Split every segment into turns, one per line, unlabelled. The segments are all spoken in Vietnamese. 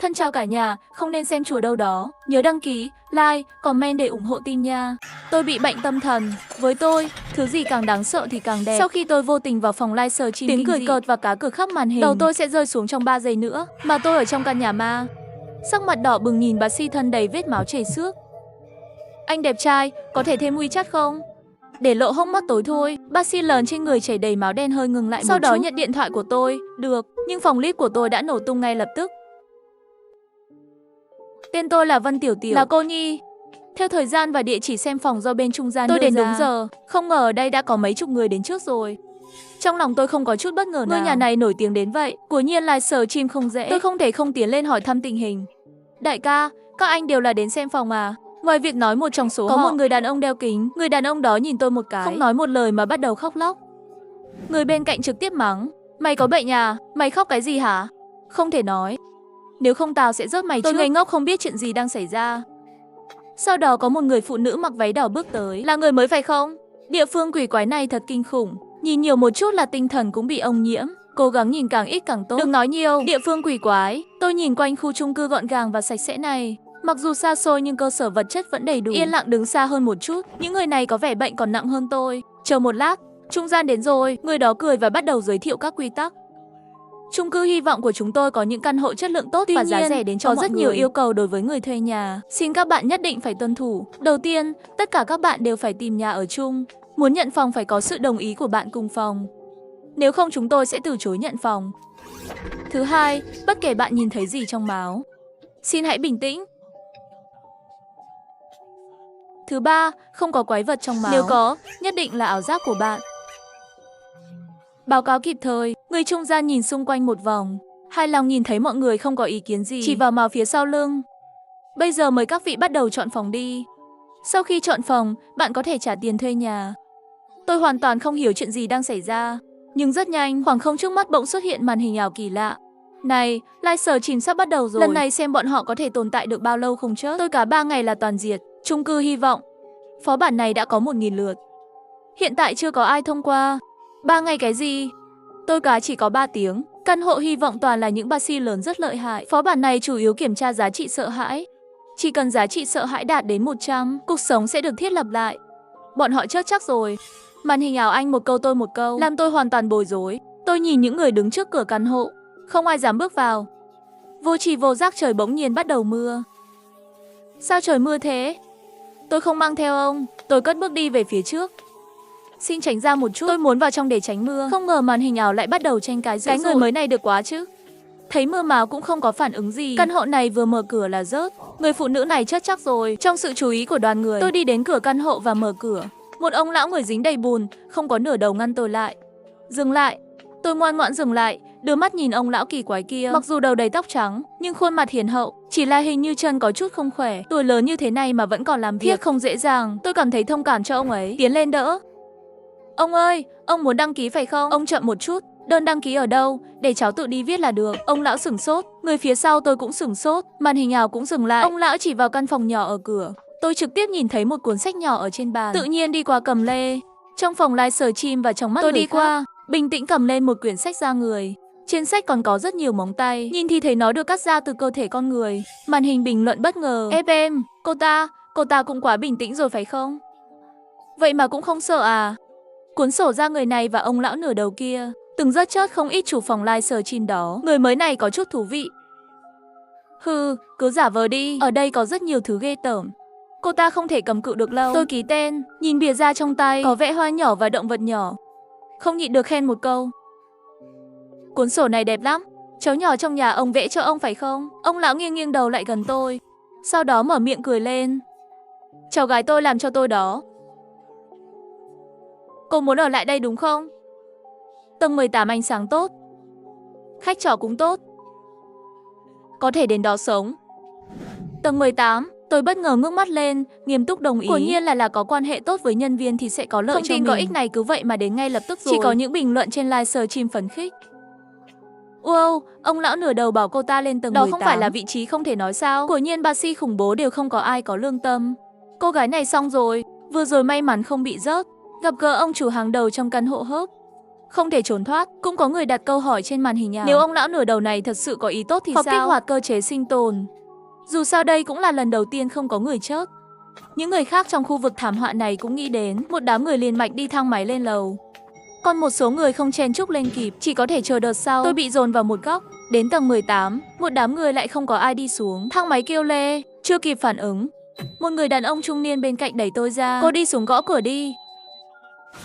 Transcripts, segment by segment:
Thân chào cả nhà, không nên xem chùa đâu đó. Nhớ đăng ký, like, comment để ủng hộ team nha. Tôi bị bệnh tâm thần. Với tôi, thứ gì càng đáng sợ thì càng đẹp. Sau khi tôi vô tình vào phòng livestream tiếng cười cợt và cá cược khắp màn hình, đầu tôi sẽ rơi xuống trong 3 giây nữa. Mà tôi ở trong căn nhà ma. Sắc mặt đỏ bừng nhìn bà si thân đầy vết máu chảy xước. Anh đẹp trai, có thể thêm WeChat không? Để lộ hốc mắt tối thôi. Bác sĩ lớn trên người chảy đầy máu đen hơi ngừng lại sau đó nhận điện thoại của tôi. Được, nhưng phòng clip của tôi đã nổ tung ngay lập tức. Tên tôi là Vân Tiểu Tiểu, là cô Nhi. Theo thời gian và địa chỉ xem phòng do bên trung gian tôi đến đúng giờ. Không ngờ ở đây đã có mấy chục người đến trước rồi. Trong lòng tôi không có chút bất ngờ nào. Ngôi nhà này nổi tiếng đến vậy, quả nhiên livestream không dễ. Tôi không thể không tiến lên hỏi thăm tình hình. Đại ca, các anh đều là đến xem phòng à? Ngoài việc nói một trong số có một người đàn ông đeo kính. Người đàn ông đó nhìn tôi một cái, không nói một lời mà bắt đầu khóc lóc. Người bên cạnh trực tiếp mắng: mày có bệnh à? Mày khóc cái gì hả? Không thể nói. Nếu không tao sẽ rớt mày trước. Tôi ngây ngốc không biết chuyện gì đang xảy ra. Sau đó có một người phụ nữ mặc váy đỏ bước tới. Là người mới phải không? Địa phương quỷ quái này thật kinh khủng. Nhìn nhiều một chút là tinh thần cũng bị ông nhiễm. Cố gắng nhìn càng ít càng tốt. Đừng nói nhiều. Địa phương quỷ quái. Tôi nhìn quanh khu chung cư gọn gàng và sạch sẽ này. Mặc dù xa xôi nhưng cơ sở vật chất vẫn đầy đủ. Yên lặng đứng xa hơn một chút. Những người này có vẻ bệnh còn nặng hơn tôi. Chờ một lát, trung gian đến rồi. Người đó cười và bắt đầu giới thiệu các quy tắc. Chung cư hy vọng của chúng tôi có những căn hộ chất lượng tốt và giá rẻ đến cho mọi người. Có rất nhiều yêu cầu đối với người thuê nhà. Xin các bạn nhất định phải tuân thủ. Đầu tiên, tất cả các bạn đều phải tìm nhà ở chung. Muốn nhận phòng phải có sự đồng ý của bạn cùng phòng. Nếu không chúng tôi sẽ từ chối nhận phòng. Thứ hai, bất kể bạn nhìn thấy gì trong máu, xin hãy bình tĩnh. Thứ ba, không có quái vật trong máu. Nếu có, nhất định là ảo giác của bạn. Báo cáo kịp thời, người trung gian nhìn xung quanh một vòng. Hài lòng nhìn thấy mọi người không có ý kiến gì, chỉ vào máu phía sau lưng. Bây giờ mời các vị bắt đầu chọn phòng đi. Sau khi chọn phòng, bạn có thể trả tiền thuê nhà. Tôi hoàn toàn không hiểu chuyện gì đang xảy ra. Nhưng rất nhanh, khoảng không trước mắt bỗng xuất hiện màn hình ảo kỳ lạ. Này, livestream sắp bắt đầu rồi. Lần này xem bọn họ có thể tồn tại được bao lâu không chứ? Tôi cả 3 ngày là toàn diệt. Chung cư hy vọng. Phó bản này đã có 1000 lượt. Hiện tại chưa có ai thông qua. 3 ngày cái gì? Tôi cá chỉ có 3 tiếng. Căn hộ hy vọng toàn là những bác sĩ lớn rất lợi hại. Phó bản này chủ yếu kiểm tra giá trị sợ hãi. Chỉ cần giá trị sợ hãi đạt đến 100, cuộc sống sẽ được thiết lập lại. Bọn họ chết chắc rồi. Màn hình ảo anh một câu tôi một câu, làm tôi hoàn toàn bối rối. Tôi nhìn những người đứng trước cửa căn hộ. Không ai dám bước vào. Vô tri vô giác trời bỗng nhiên bắt đầu mưa. Sao trời mưa thế? Tôi không mang theo ông. Tôi cất bước đi về phía trước. Xin tránh ra một chút, tôi muốn vào trong để tránh mưa. Không ngờ màn hình ảo lại bắt đầu tranh cãi dữ dội. Cái người mới này được quá chứ. Thấy mưa máo cũng không có phản ứng gì. Căn hộ này vừa mở cửa là rớt. Người phụ nữ này chết chắc rồi. Trong sự chú ý của đoàn người, tôi đi đến cửa căn hộ và mở cửa. Một ông lão người dính đầy bùn, không có nửa đầu ngăn tôi lại. Dừng lại. Tôi ngoan ngoãn dừng lại, đưa mắt nhìn ông lão kỳ quái kia. Mặc dù đầu đầy tóc trắng, nhưng khuôn mặt hiền hậu. Chỉ là hình như chân có chút không khỏe. Tuổi lớn như thế này mà vẫn còn làm việc không dễ dàng. Tôi cảm thấy thông cảm cho ông ấy. Tiến lên đỡ. Ông ơi, ông muốn đăng ký phải không? Ông chậm một chút. Đơn đăng ký ở đâu? Để cháu tự đi viết là được. Ông lão sửng sốt. Người phía sau tôi cũng sửng sốt. Màn hình ảo cũng dừng lại. Ông lão chỉ vào căn phòng nhỏ ở cửa. Tôi trực tiếp nhìn thấy một cuốn sách nhỏ ở trên bàn. Tự nhiên đi qua cầm lê. Trong phòng livestream và trong mắt tôi đi qua, bình tĩnh cầm lên một quyển sách ra người. Trên sách còn có rất nhiều móng tay. Nhìn thì thấy nó được cắt ra từ cơ thể con người. Màn hình bình luận bất ngờ. Em, cô ta cũng quá bình tĩnh rồi phải không? Vậy mà cũng không sợ à? Cuốn sổ ra người này và ông lão nửa đầu kia. Từng rất chớt không ít chủ phòng livestream đó. Người mới này có chút thú vị. Hừ, cứ giả vờ đi. Ở đây có rất nhiều thứ ghê tởm. Cô ta không thể cầm cự được lâu. Tôi ký tên, nhìn bìa da trong tay, có vẽ hoa nhỏ và động vật nhỏ. Không nhịn được khen một câu. Cuốn sổ này đẹp lắm. Cháu nhỏ trong nhà ông vẽ cho ông phải không? Ông lão nghiêng nghiêng đầu lại gần tôi. Sau đó mở miệng cười lên. Cháu gái tôi làm cho tôi đó. Cô muốn ở lại đây đúng không? Tầng 18 ánh sáng tốt. Khách trọ cũng tốt. Có thể đến đó sống. Tầng 18. Tôi bất ngờ ngước mắt lên, nghiêm túc đồng ý. Quả nhiên là có quan hệ tốt với nhân viên thì sẽ có lợi cho mình. Thông tin có ích này cứ vậy mà đến ngay lập tức rồi. Chỉ có những bình luận trên livestream phấn khích. Wow, ông lão nửa đầu bảo cô ta lên tầng 18. Đó không phải là vị trí không thể nói sao. Quả nhiên bà si khủng bố đều không có ai có lương tâm. Cô gái này xong rồi. Vừa rồi may mắn không bị rớt. Gặp gỡ ông chủ hàng đầu trong căn hộ hớp. Không thể trốn thoát. Cũng có người đặt câu hỏi trên màn hình ảo. Nếu ông lão nửa đầu này thật sự có ý tốt thì
Hoặc
sao? Kích hoạt cơ chế sinh tồn. Dù sao đây cũng là lần đầu tiên không có người chết. Những người khác trong khu vực thảm họa này cũng nghĩ đến. Một đám người liền mạch đi thang máy lên lầu. Còn một số người không chen chúc lên kịp, chỉ có thể chờ đợt sau. Tôi bị dồn vào một góc. Đến tầng 18, một đám người lại không có ai đi xuống. Thang máy kêu lê, chưa kịp phản ứng. Một người đàn ông trung niên bên cạnh đẩy tôi ra. Cô đi xuống gõ cửa đi.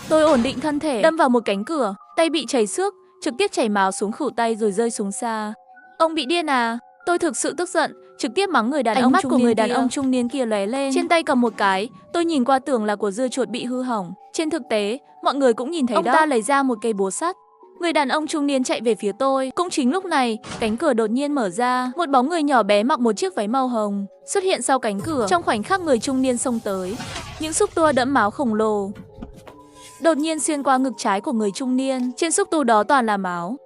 Tôi ổn định thân thể, đâm vào một cánh cửa, tay bị chảy xước, trực tiếp chảy máu xuống khuỷu tay rồi rơi xuống xa. Ông bị điên à? Tôi thực sự tức giận, trực tiếp mắng người đàn ông trung niên. Ánh mắt của người đàn ông trung niên kia lóe lên. Trên tay cầm một cái, tôi nhìn qua tưởng là của dưa chuột bị hư hỏng. Trên thực tế, mọi người cũng nhìn thấy đó. Ông ta lấy ra một cây búa sắt. Người đàn ông trung niên chạy về phía tôi. Cũng chính lúc này, cánh cửa đột nhiên mở ra. Một bóng người nhỏ bé mặc một chiếc váy màu hồng xuất hiện sau cánh cửa. Trong khoảnh khắc người trung niên xông tới, những xúc tua đẫm máu khổng lồ đột nhiên xuyên qua ngực trái của người trung niên. Trên xúc tu đó toàn là máu.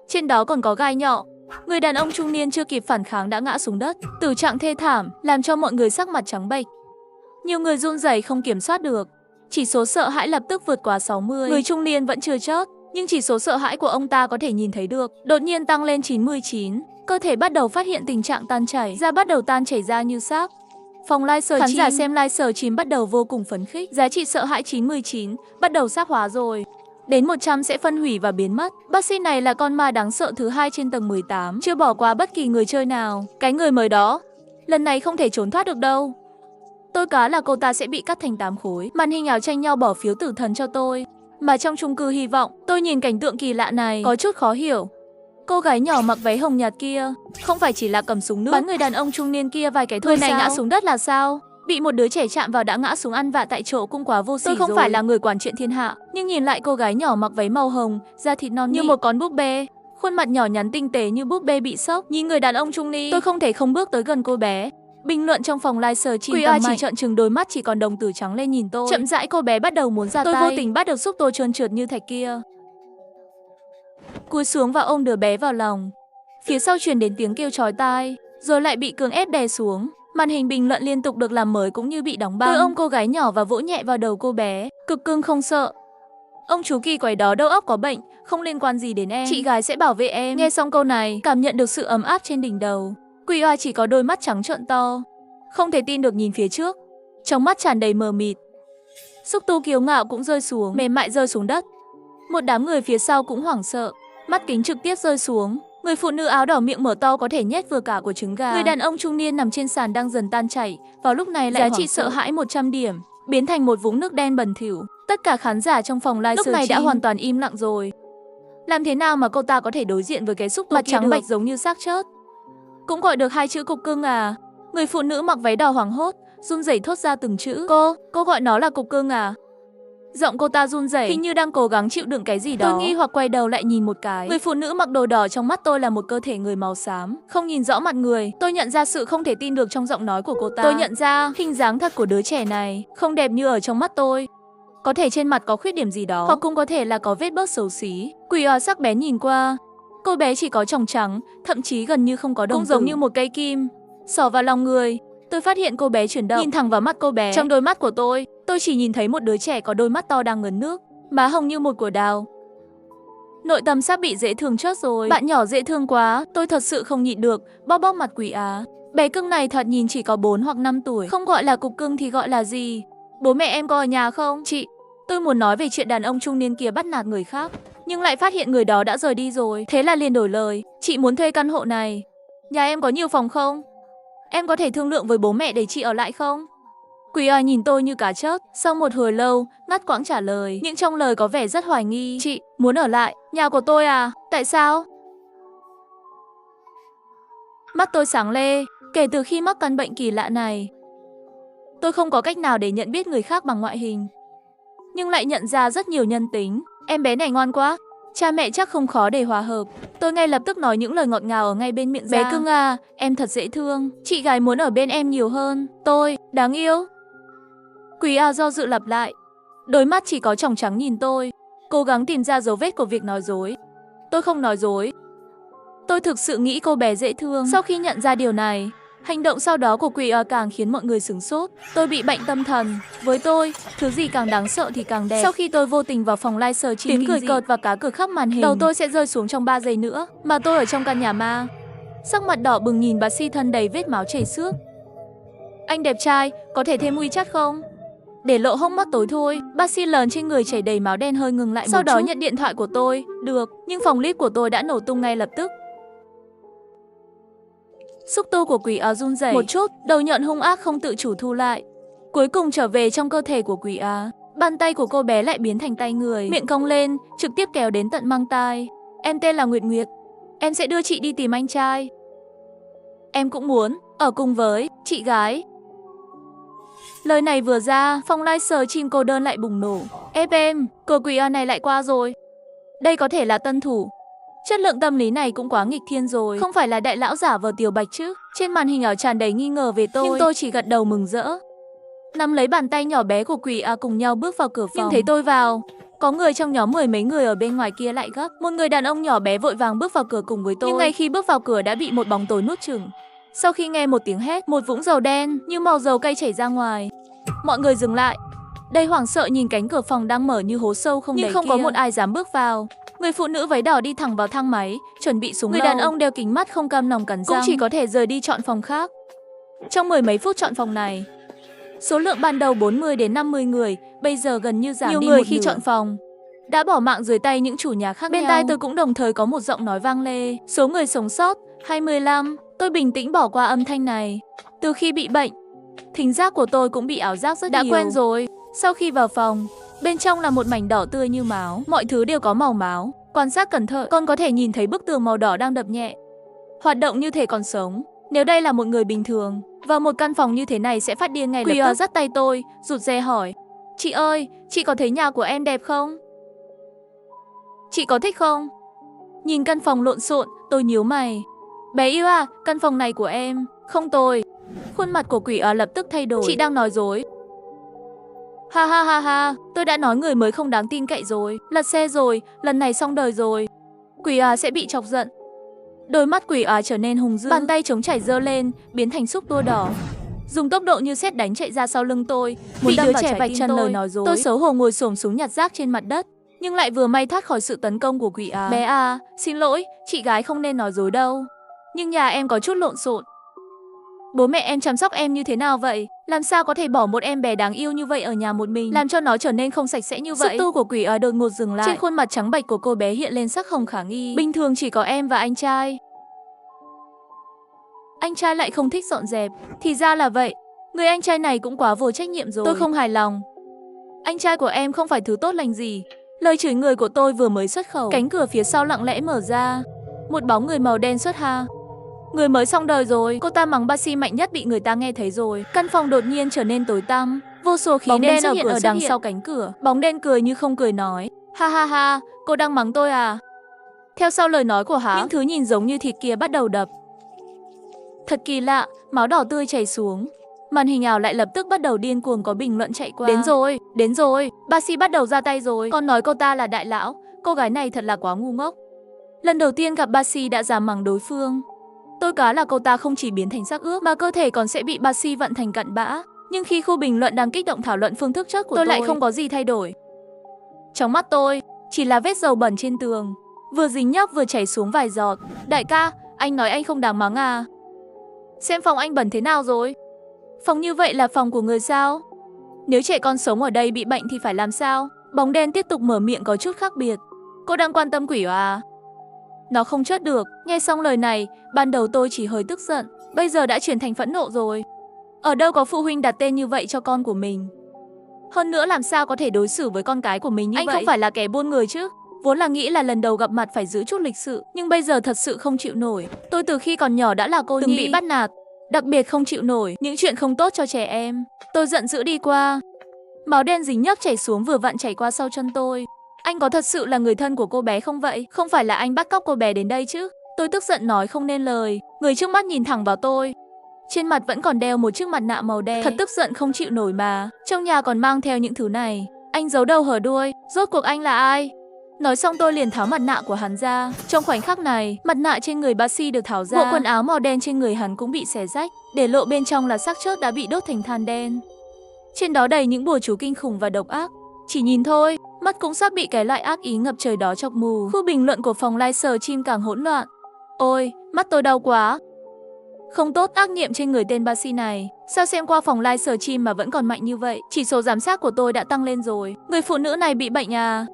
Trên đó còn có gai nhọn. Người đàn ông trung niên chưa kịp phản kháng đã ngã xuống đất. Tử trạng thê thảm, làm cho mọi người sắc mặt trắng bệch. Nhiều người run rẩy không kiểm soát được. Chỉ số sợ hãi lập tức vượt quá 60. Người trung niên vẫn chưa chết, nhưng chỉ số sợ hãi của ông ta có thể nhìn thấy được đột nhiên tăng lên 99. Cơ thể bắt đầu phát hiện tình trạng tan chảy, da bắt đầu tan chảy ra như sáp. Phòng livestream, khán giả xem livestream bắt đầu vô cùng phấn khích. Giá trị sợ hãi 99 bắt đầu sáp hóa rồi. Đến 100 sẽ phân hủy và biến mất. Bác sĩ này là con ma đáng sợ thứ hai trên tầng 18, chưa bỏ qua bất kỳ người chơi nào. Cái người mới đó, lần này không thể trốn thoát được đâu. Tôi cá là cô ta sẽ bị cắt thành 8 khối. Màn hình ảo tranh nhau bỏ phiếu tử thần cho tôi. Mà trong chung cư hy vọng, tôi nhìn cảnh tượng kỳ lạ này, có chút khó hiểu. Cô gái nhỏ mặc váy hồng nhạt kia, không phải chỉ là cầm súng nước bắn người đàn ông trung niên kia vài cái thôi. Người này ngã xuống đất là sao? Bị một đứa trẻ chạm vào đã ngã xuống ăn vạ tại chỗ cũng quá vô sỉ rồi. Tôi không phải là người quản chuyện thiên hạ, nhưng nhìn lại cô gái nhỏ mặc váy màu hồng, da thịt non như một con búp bê, khuôn mặt nhỏ nhắn tinh tế như búp bê bị sốc. Nhìn người đàn ông trung niên, tôi không thể không bước tới gần cô bé. Bình luận trong phòng livestream QA chỉ trợn trừng đôi mắt chỉ còn đồng tử trắng lên nhìn tôi. Chậm rãi cô bé bắt đầu muốn ra tay. Tôi vô tình bắt được xúc tôi trơn trượt như thạch kia. Cúi xuống và ôm đứa bé vào lòng. Phía sau truyền đến tiếng kêu chói tai, rồi lại bị cưỡng ép đè xuống. Màn hình bình luận liên tục được làm mới cũng như bị đóng băng. Tôi ôm cô gái nhỏ và vỗ nhẹ vào đầu cô bé, cực cưng không sợ. Ông chú kỳ quái đó đầu óc có bệnh, không liên quan gì đến em. Chị gái sẽ bảo vệ em. Nghe xong câu này, cảm nhận được sự ấm áp trên đỉnh đầu. QA chỉ có đôi mắt trắng trợn to, không thể tin được nhìn phía trước, trong mắt tràn đầy mờ mịt. Xúc tu kiêu ngạo cũng rơi xuống, mềm mại rơi xuống đất. Một đám người phía sau cũng hoảng sợ, mắt kính trực tiếp rơi xuống. Người phụ nữ áo đỏ miệng mở to có thể nhét vừa cả của trứng gà. Người đàn ông trung niên nằm trên sàn đang dần tan chảy, vào lúc này lại giá trị sợ hãi 100 điểm, biến thành một vũng nước đen bẩn thỉu. Tất cả khán giả trong phòng livestream lúc này đã hoàn toàn im lặng rồi. Làm thế nào mà cô ta có thể đối diện với cái xúc tu mặt trắng bệch giống như xác chết? Cũng gọi được 2 chữ cục cưng à? Người phụ nữ mặc váy đỏ hoảng hốt, run rẩy thốt ra từng chữ. Cô gọi nó là cục cưng à? Giọng cô ta run rẩy, hình như đang cố gắng chịu đựng cái gì đó. Tôi nghi hoặc quay đầu lại nhìn một cái. Người phụ nữ mặc đồ đỏ trong mắt tôi là một cơ thể người màu xám, không nhìn rõ mặt người. Tôi nhận ra sự không thể tin được trong giọng nói của cô ta. Tôi nhận ra hình dáng thật của đứa trẻ này không đẹp như ở trong mắt tôi. Có thể trên mặt có khuyết điểm gì đó, hoặc cũng có thể là có vết bớt xấu xí. Quỷ sắc bén nhìn qua, cô bé chỉ có tròng trắng, thậm chí gần như không có đồng tử. Cũng giống như một cây kim xỏ vào lòng người. Tôi phát hiện cô bé chuyển động, nhìn thẳng vào mắt cô bé. Trong đôi mắt của tôi chỉ nhìn thấy một đứa trẻ có đôi mắt to đang ngấn nước, má hồng như một quả đào. Nội tâm sắp bị dễ thương chết rồi. Bạn nhỏ dễ thương quá, tôi thật sự không nhịn được, bóp bóp mặt Quỷ Á. Bé cưng này thật nhìn chỉ có 4 hoặc 5 tuổi, không gọi là cục cưng thì gọi là gì? Bố mẹ em có ở nhà không? Chị, tôi muốn nói về chuyện đàn ông trung niên kia bắt nạt người khác, nhưng lại phát hiện người đó đã rời đi rồi. Thế là liền đổi lời, chị muốn thuê căn hộ này. Nhà em có nhiều phòng không? Em có thể thương lượng với bố mẹ để chị ở lại không? Quỷ ơi nhìn tôi như cá chớp, sau một hồi lâu, ngắt quãng trả lời, nhưng trong lời có vẻ rất hoài nghi. Chị, muốn ở lại, nhà của tôi à? Tại sao? Mắt tôi sáng lê, kể từ khi mắc căn bệnh kỳ lạ này, tôi không có cách nào để nhận biết người khác bằng ngoại hình, nhưng lại nhận ra rất nhiều nhân tính. Em bé này ngoan quá, cha mẹ chắc không khó để hòa hợp. Tôi ngay lập tức nói những lời ngọt ngào ở ngay bên miệng ra. Bé cưng à, em thật dễ thương, chị gái muốn ở bên em nhiều hơn. Tôi, đáng yêu. Quý A do dự lặp lại, đôi mắt chỉ có tròng trắng nhìn tôi, cố gắng tìm ra dấu vết của việc nói dối. Tôi không nói dối. Tôi thực sự nghĩ cô bé dễ thương. Sau khi nhận ra điều này, Hành động sau đó của quỷ càng khiến mọi người sửng sốt. Tôi bị bệnh tâm thần. Với tôi, thứ gì càng đáng sợ thì càng đẹp. Sau khi tôi vô tình vào phòng livestream, tiếng cười cợt và cá cược khắp màn hình. Đầu tôi sẽ rơi xuống trong 3 giây nữa. Mà tôi ở trong căn nhà ma. Sắc mặt đỏ bừng nhìn bác sĩ thân đầy vết máu chảy xước. Anh đẹp trai, có thể thêm WeChat không? Để lộ hốc mắt tối thôi. Bác sĩ lớn trên người chảy đầy máu đen hơi ngừng lại một chút. Sau đó nhận điện thoại của tôi. Được, nhưng phòng clip của tôi đã nổ tung ngay lập tức. Xúc tu của quỷ run rẩy một chút, đầu nhọn hung ác không tự chủ thu lại. Cuối cùng trở về trong cơ thể của quỷ bàn tay của cô bé lại biến thành tay người, miệng cong lên, trực tiếp kéo đến tận mang tai. Em tên là Nguyệt Nguyệt, em sẽ đưa chị đi tìm anh trai. Em cũng muốn ở cùng với chị gái. Lời này vừa ra, phòng livestream cô đơn lại bùng nổ. Em, cờ quỷ này lại qua rồi. Đây có thể là tân thủ. Chất lượng tâm lý này cũng quá nghịch thiên rồi. Không phải là đại lão giả vờ Tiểu Bạch chứ. Trên màn hình ảo tràn đầy nghi ngờ về tôi. Nhưng tôi chỉ gật đầu mừng rỡ. Nắm lấy bàn tay nhỏ bé của quỷ cùng nhau bước vào cửa phòng. Nhưng thấy tôi vào, có người trong nhóm 10 mấy người ở bên ngoài kia lại gấp. Một người đàn ông nhỏ bé vội vàng bước vào cửa cùng với tôi. Nhưng ngay khi bước vào cửa đã bị một bóng tối nuốt chửng. Sau khi nghe một tiếng hét, một vũng dầu đen như màu dầu cay chảy ra ngoài. Mọi người dừng lại. Đầy hoảng sợ nhìn cánh cửa phòng đang mở như hố sâu không đáy kia. Nhưng không có một ai dám bước vào. Người phụ nữ váy đỏ đi thẳng vào thang máy, chuẩn bị xuống lầu. Người đàn ông đeo kính mắt không cam lòng cắn răng, cũng chỉ có thể rời đi chọn phòng khác. Trong 10 mấy phút chọn phòng này, số lượng ban đầu 40 đến 50 người, bây giờ gần như giảm đi một nửa. Nhiều người khi chọn phòng đã bỏ mạng dưới tay những chủ nhà khác nhau. Bên tai tôi cũng đồng thời có một giọng nói vang lê. Số người sống sót 25. Tôi bình tĩnh bỏ qua âm thanh này. Từ khi bị bệnh, thính giác của tôi cũng bị ảo giác rất nhiều. Đã quen rồi. Sau khi vào phòng, bên trong là một mảnh đỏ tươi như máu. Mọi thứ đều có màu máu. Quan sát cẩn thận, con có thể nhìn thấy bức tường màu đỏ đang đập nhẹ, hoạt động như thể còn sống. Nếu đây là một người bình thường, vào một căn phòng như thế này sẽ phát điên ngay lập tức. Dắt tay tôi, rụt rè hỏi. Chị ơi, chị có thấy nhà của em đẹp không? Chị có thích không? Nhìn căn phòng lộn xộn, tôi nhíu mày. Bé yêu à, căn phòng này của em không tồi. Khuôn mặt của quỷ lập tức thay đổi. Chị đang nói dối. Ha ha ha ha, tôi đã nói người mới không đáng tin cậy rồi. Lật xe rồi, lần này xong đời rồi. Quỷ sẽ bị chọc giận. Đôi mắt quỷ trở nên hung dữ. Bàn tay chống chảy giơ lên, biến thành xúc tua đỏ. Dùng tốc độ như sét đánh chạy ra sau lưng tôi. Một đứa trẻ vạch chân lời nói dối. Tôi xấu hổ ngồi xổm xuống nhặt rác trên mặt đất. Nhưng lại vừa may thoát khỏi sự tấn công của quỷ Bé xin lỗi, chị gái không nên nói dối đâu. Nhưng nhà em có chút lộn xộn. Bố mẹ em chăm sóc em như thế nào vậy? Làm sao có thể bỏ một em bé đáng yêu như vậy ở nhà một mình, làm cho nó trở nên không sạch sẽ như vậy? Xúc tu của quỷ đột ngột dừng lại. Trên khuôn mặt trắng bệch của cô bé hiện lên sắc hồng khả nghi. Bình thường chỉ có em và anh trai. Anh trai lại không thích dọn dẹp. Thì ra là vậy. Người anh trai này cũng quá vô trách nhiệm rồi. Tôi không hài lòng. Anh trai của em không phải thứ tốt lành gì. Lời chửi người của tôi vừa mới xuất khẩu, cánh cửa phía sau lặng lẽ mở ra. Một bóng người màu đen xuất ha. Người mới xong đời rồi. Cô ta mắng Basi mạnh nhất bị người ta nghe thấy rồi. Căn phòng đột nhiên trở nên tối tăm. Vô số khí đen xuất hiện ở đằng sau cánh cửa. Bóng đen cười như không cười nói. Ha ha ha, cô đang mắng tôi à? Theo sau lời nói của hắn, những thứ nhìn giống như thịt kia bắt đầu đập. Thật kỳ lạ, máu đỏ tươi chảy xuống. Màn hình ảo lại lập tức bắt đầu điên cuồng có bình luận chạy qua. Đến rồi, Basi bắt đầu ra tay rồi. Con nói cô ta là đại lão. Cô gái này thật là quá ngu ngốc. Lần đầu tiên gặp Basi đã dám mắng đối phương. Tôi cá là cô ta không chỉ biến thành xác ướp mà cơ thể còn sẽ bị Basi vận thành cặn bã. Nhưng khi khu bình luận đang kích động thảo luận phương thức trước của tôi lại không có gì thay đổi. Trong mắt tôi, chỉ là vết dầu bẩn trên tường. Vừa dính nhóc vừa chảy xuống vài giọt. Đại ca, anh nói anh không đáng mắng à? Xem phòng anh bẩn thế nào rồi? Phòng như vậy là phòng của người sao? Nếu trẻ con sống ở đây bị bệnh thì phải làm sao? Bóng đen tiếp tục mở miệng có chút khác biệt. Cô đang quan tâm quỷ à? Nó không chết được. Nghe xong lời này, ban đầu tôi chỉ hơi tức giận, bây giờ đã chuyển thành phẫn nộ rồi. Ở đâu có phụ huynh đặt tên như vậy cho con của mình? Hơn nữa làm sao có thể đối xử với con cái của mình như vậy? Anh không phải là kẻ buôn người chứ? Vốn là nghĩ là lần đầu gặp mặt phải giữ chút lịch sự, nhưng bây giờ thật sự không chịu nổi. Tôi từ khi còn nhỏ đã là cô nhi, từng bị bắt nạt, đặc biệt không chịu nổi những chuyện không tốt cho trẻ em. Tôi giận dữ đi qua. Máu đen dính nhớp chảy xuống vừa vặn chảy qua sau chân tôi. Anh có thật sự là người thân của cô bé không vậy? Không phải là anh bắt cóc cô bé đến đây chứ? Tôi tức giận nói không nên lời. Người trước mắt nhìn thẳng vào tôi. Trên mặt vẫn còn đeo một chiếc mặt nạ màu đen. Thật tức giận không chịu nổi mà. Trong nhà còn mang theo những thứ này. Anh giấu đầu hở đuôi. Rốt cuộc anh là ai? Nói xong tôi liền tháo mặt nạ của hắn ra. Trong khoảnh khắc này, mặt nạ trên người bác sĩ được tháo ra. Bộ quần áo màu đen trên người hắn cũng bị xé rách, để lộ bên trong là xác chết đã bị đốt thành than đen. Trên đó đầy những bùa chú kinh khủng và độc ác. Chỉ nhìn thôi, mắt cũng sắp bị cái loại ác ý ngập trời đó chọc mù. Khu bình luận của phòng livestream càng hỗn loạn. Ôi, mắt tôi đau quá. Không tốt, ác niệm trên người tên bác sĩ này. Sao xem qua phòng livestream mà vẫn còn mạnh như vậy? Chỉ số giám sát của tôi đã tăng lên rồi. Người phụ nữ này bị bệnh à?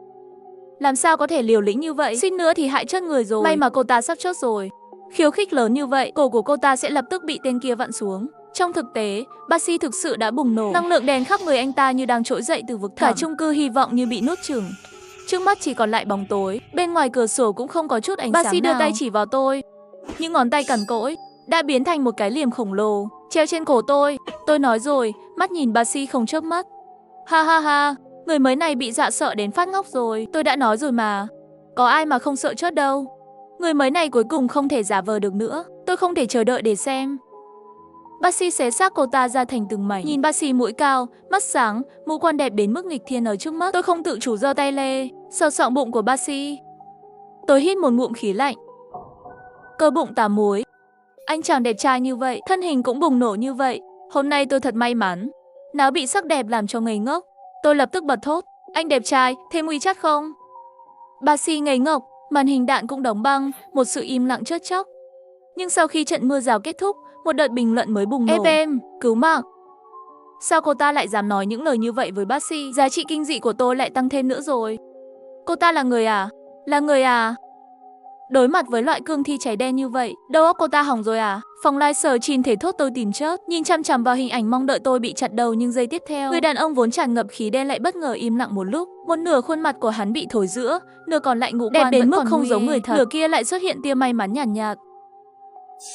Làm sao có thể liều lĩnh như vậy? Suýt nữa thì hại chết người rồi. May mà cô ta sắp chết rồi. Khiêu khích lớn như vậy, cổ của cô ta sẽ lập tức bị tên kia vặn xuống. Trong thực tế, bác sĩ thực sự đã bùng nổ. Năng lượng đèn khắp người anh ta như đang trỗi dậy từ vực thẳm. Cả chung cư hy vọng như bị nuốt chửng. Trước mắt chỉ còn lại bóng tối, bên ngoài cửa sổ cũng không có chút ánh sáng nào. Bác sĩ đưa tay chỉ vào tôi. Những ngón tay cằn cỗi đã biến thành một cái liềm khổng lồ treo trên cổ tôi. Tôi nói rồi, mắt nhìn bác sĩ không chớp mắt. Ha ha ha, người mới này bị dọa sợ đến phát ngốc rồi. Tôi đã nói rồi mà, có ai mà không sợ chết đâu. Người mới này cuối cùng không thể giả vờ được nữa. Tôi không thể chờ đợi để xem. Bác sĩ xé xác cô ta ra thành từng mảnh. Nhìn bác sĩ mũi cao, mắt sáng, ngũ quan đẹp đến mức nghịch thiên ở trước mắt. Tôi không tự chủ giơ tay lê, sờ soạng bụng của bác sĩ. Tôi hít một ngụm khí lạnh. Cơ bụng 8 múi. Anh chàng đẹp trai như vậy, thân hình cũng bùng nổ như vậy. Hôm nay tôi thật may mắn. Não bị sắc đẹp làm cho ngây ngốc. Tôi lập tức bật thốt. Anh đẹp trai, thêm WeChat không? Bác sĩ ngây ngốc, màn hình đạn cũng đóng băng, một sự im lặng chớt chốc. Nhưng sau khi trận mưa rào kết thúc, một đợt bình luận mới bùng nổ. Em, cứu mạng. Sao cô ta lại dám nói những lời như vậy với bác sĩ? Giá trị kinh dị của tôi lại tăng thêm nữa rồi. Cô ta là người à? Là người à? Đối mặt với loại cương thi cháy đen như vậy, đầu óc cô ta hỏng rồi à? Phòng livestream thể thốt tôi tìm chết, nhìn chăm chăm vào hình ảnh mong đợi tôi bị chặt đầu, nhưng giây tiếp theo, người đàn ông vốn tràn ngập khí đen lại bất ngờ im lặng một lúc. Một nửa khuôn mặt của hắn bị thổi giữa, nửa còn lại ngũ quan đến mức không giống người thật. Nửa kia lại xuất hiện tia may mắn nhàn nhạt.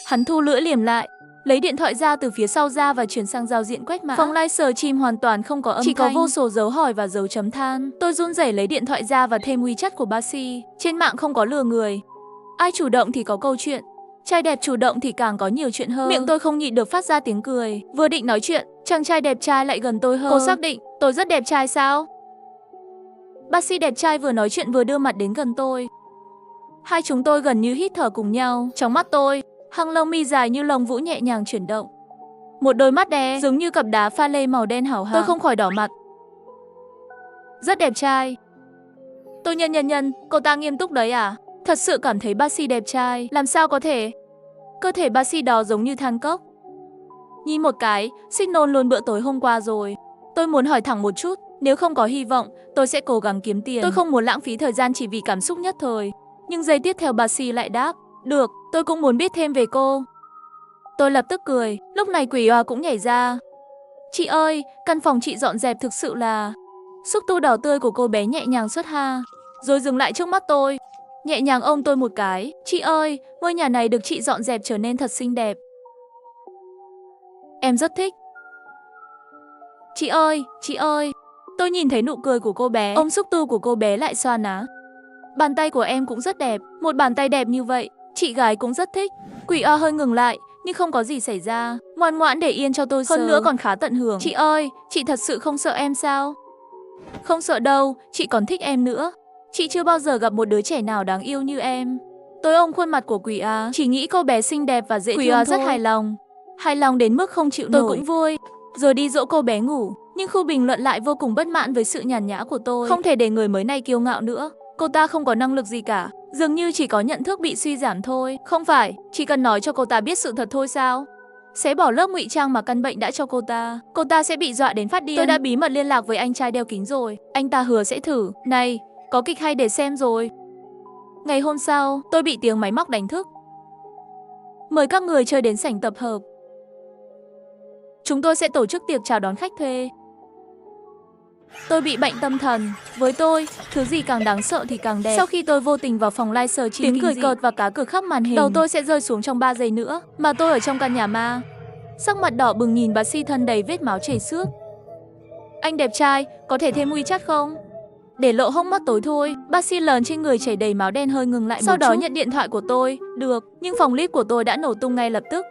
Hắn thu lưỡi liềm lại, lấy điện thoại ra từ phía sau ra và chuyển sang giao diện quét mã. Phòng livestream hoàn toàn không có âm thanh, chỉ có vô số dấu hỏi và dấu chấm than. Tôi run rẩy lấy điện thoại ra và thêm WeChat của bác sĩ. Trên mạng không có lừa người. Ai chủ động thì có câu chuyện. Trai đẹp chủ động thì càng có nhiều chuyện hơn. Miệng tôi không nhịn được phát ra tiếng cười. Vừa định nói chuyện, chàng trai đẹp trai lại gần tôi hơn. Cô xác định tôi rất đẹp trai sao? Bác sĩ đẹp trai vừa nói chuyện vừa đưa mặt đến gần tôi. Hai chúng tôi gần như hít thở cùng nhau. Trong mắt tôi, hàng lông mi dài như lông vũ nhẹ nhàng chuyển động. Một đôi mắt đen giống như cặp đá pha lê màu đen hảo hạng. Tôi không khỏi đỏ mặt. Rất đẹp trai. Tôi nhân, cô ta nghiêm túc đấy à? Thật sự cảm thấy bác sĩ đẹp trai, làm sao có thể? Cơ thể bác sĩ đó giống như than cốc. Nhìn một cái, xích nôn luôn bữa tối hôm qua rồi. Tôi muốn hỏi thẳng một chút, nếu không có hy vọng, tôi sẽ cố gắng kiếm tiền. Tôi không muốn lãng phí thời gian chỉ vì cảm xúc nhất thời. Nhưng giây tiếp theo bác sĩ lại đáp, được, tôi cũng muốn biết thêm về cô. Tôi lập tức cười, lúc này Quỷ Oa cũng nhảy ra. Chị ơi, căn phòng chị dọn dẹp thực sự là... Xúc tu đỏ tươi của cô bé nhẹ nhàng xuất ha, rồi dừng lại trước mắt tôi. Nhẹ nhàng ôm tôi một cái. Chị ơi, ngôi nhà này được chị dọn dẹp trở nên thật xinh đẹp. Em rất thích. Chị ơi. Tôi nhìn thấy nụ cười của cô bé, ôm xúc tu của cô bé lại xoa ná. Bàn tay của em cũng rất đẹp, một bàn tay đẹp như vậy, chị gái cũng rất thích. Quỷ Oa hơi ngừng lại, nhưng không có gì xảy ra. Ngoan ngoãn để yên cho tôi sờ. Hơn nữa còn khá tận hưởng. Chị ơi, chị thật sự không sợ em sao? Không sợ đâu, chị còn thích em nữa. Chị chưa bao giờ gặp một đứa trẻ nào đáng yêu như em. Tôi ôm khuôn mặt của Quỷ Oa, chỉ nghĩ cô bé xinh đẹp và dễ thương. Quỷ Oa rất hài lòng đến mức không chịu nổi. Tôi cũng vui, rồi đi dỗ cô bé ngủ. Nhưng khu bình luận lại vô cùng bất mãn với sự nhàn nhã của tôi. Không thể để người mới này kiêu ngạo nữa. Cô ta không có năng lực gì cả, dường như chỉ có nhận thức bị suy giảm thôi. Không phải, chỉ cần nói cho cô ta biết sự thật thôi sao? Sẽ bỏ lớp ngụy trang mà căn bệnh đã cho cô ta sẽ bị dọa đến phát điên. Tôi đã bí mật liên lạc với anh trai đeo kính rồi. Anh ta hứa sẽ thử. Này, có kịch hay để xem rồi. Ngày hôm sau, tôi bị tiếng máy móc đánh thức. Mời các người chơi đến sảnh tập hợp. Chúng tôi sẽ tổ chức tiệc chào đón khách thuê. Tôi bị bệnh tâm thần. Với tôi, thứ gì càng đáng sợ thì càng đẹp. Sau khi tôi vô tình vào phòng livestream, tiếng cười cợt và cá cược khắp màn hình. Đầu tôi sẽ rơi xuống trong 3 giây nữa. Mà tôi ở trong căn nhà ma. Sắc mặt đỏ bừng nhìn bác sĩ thân đầy vết máu chảy xước. Anh đẹp trai, có thể thêm WeChat không? Để lộ hốc mắt tối thôi. Bác sĩ lớn trên người chảy đầy máu đen hơi ngừng lại một chút. Sau đó nhận điện thoại của tôi. Được, nhưng phòng clip của tôi đã nổ tung ngay lập tức.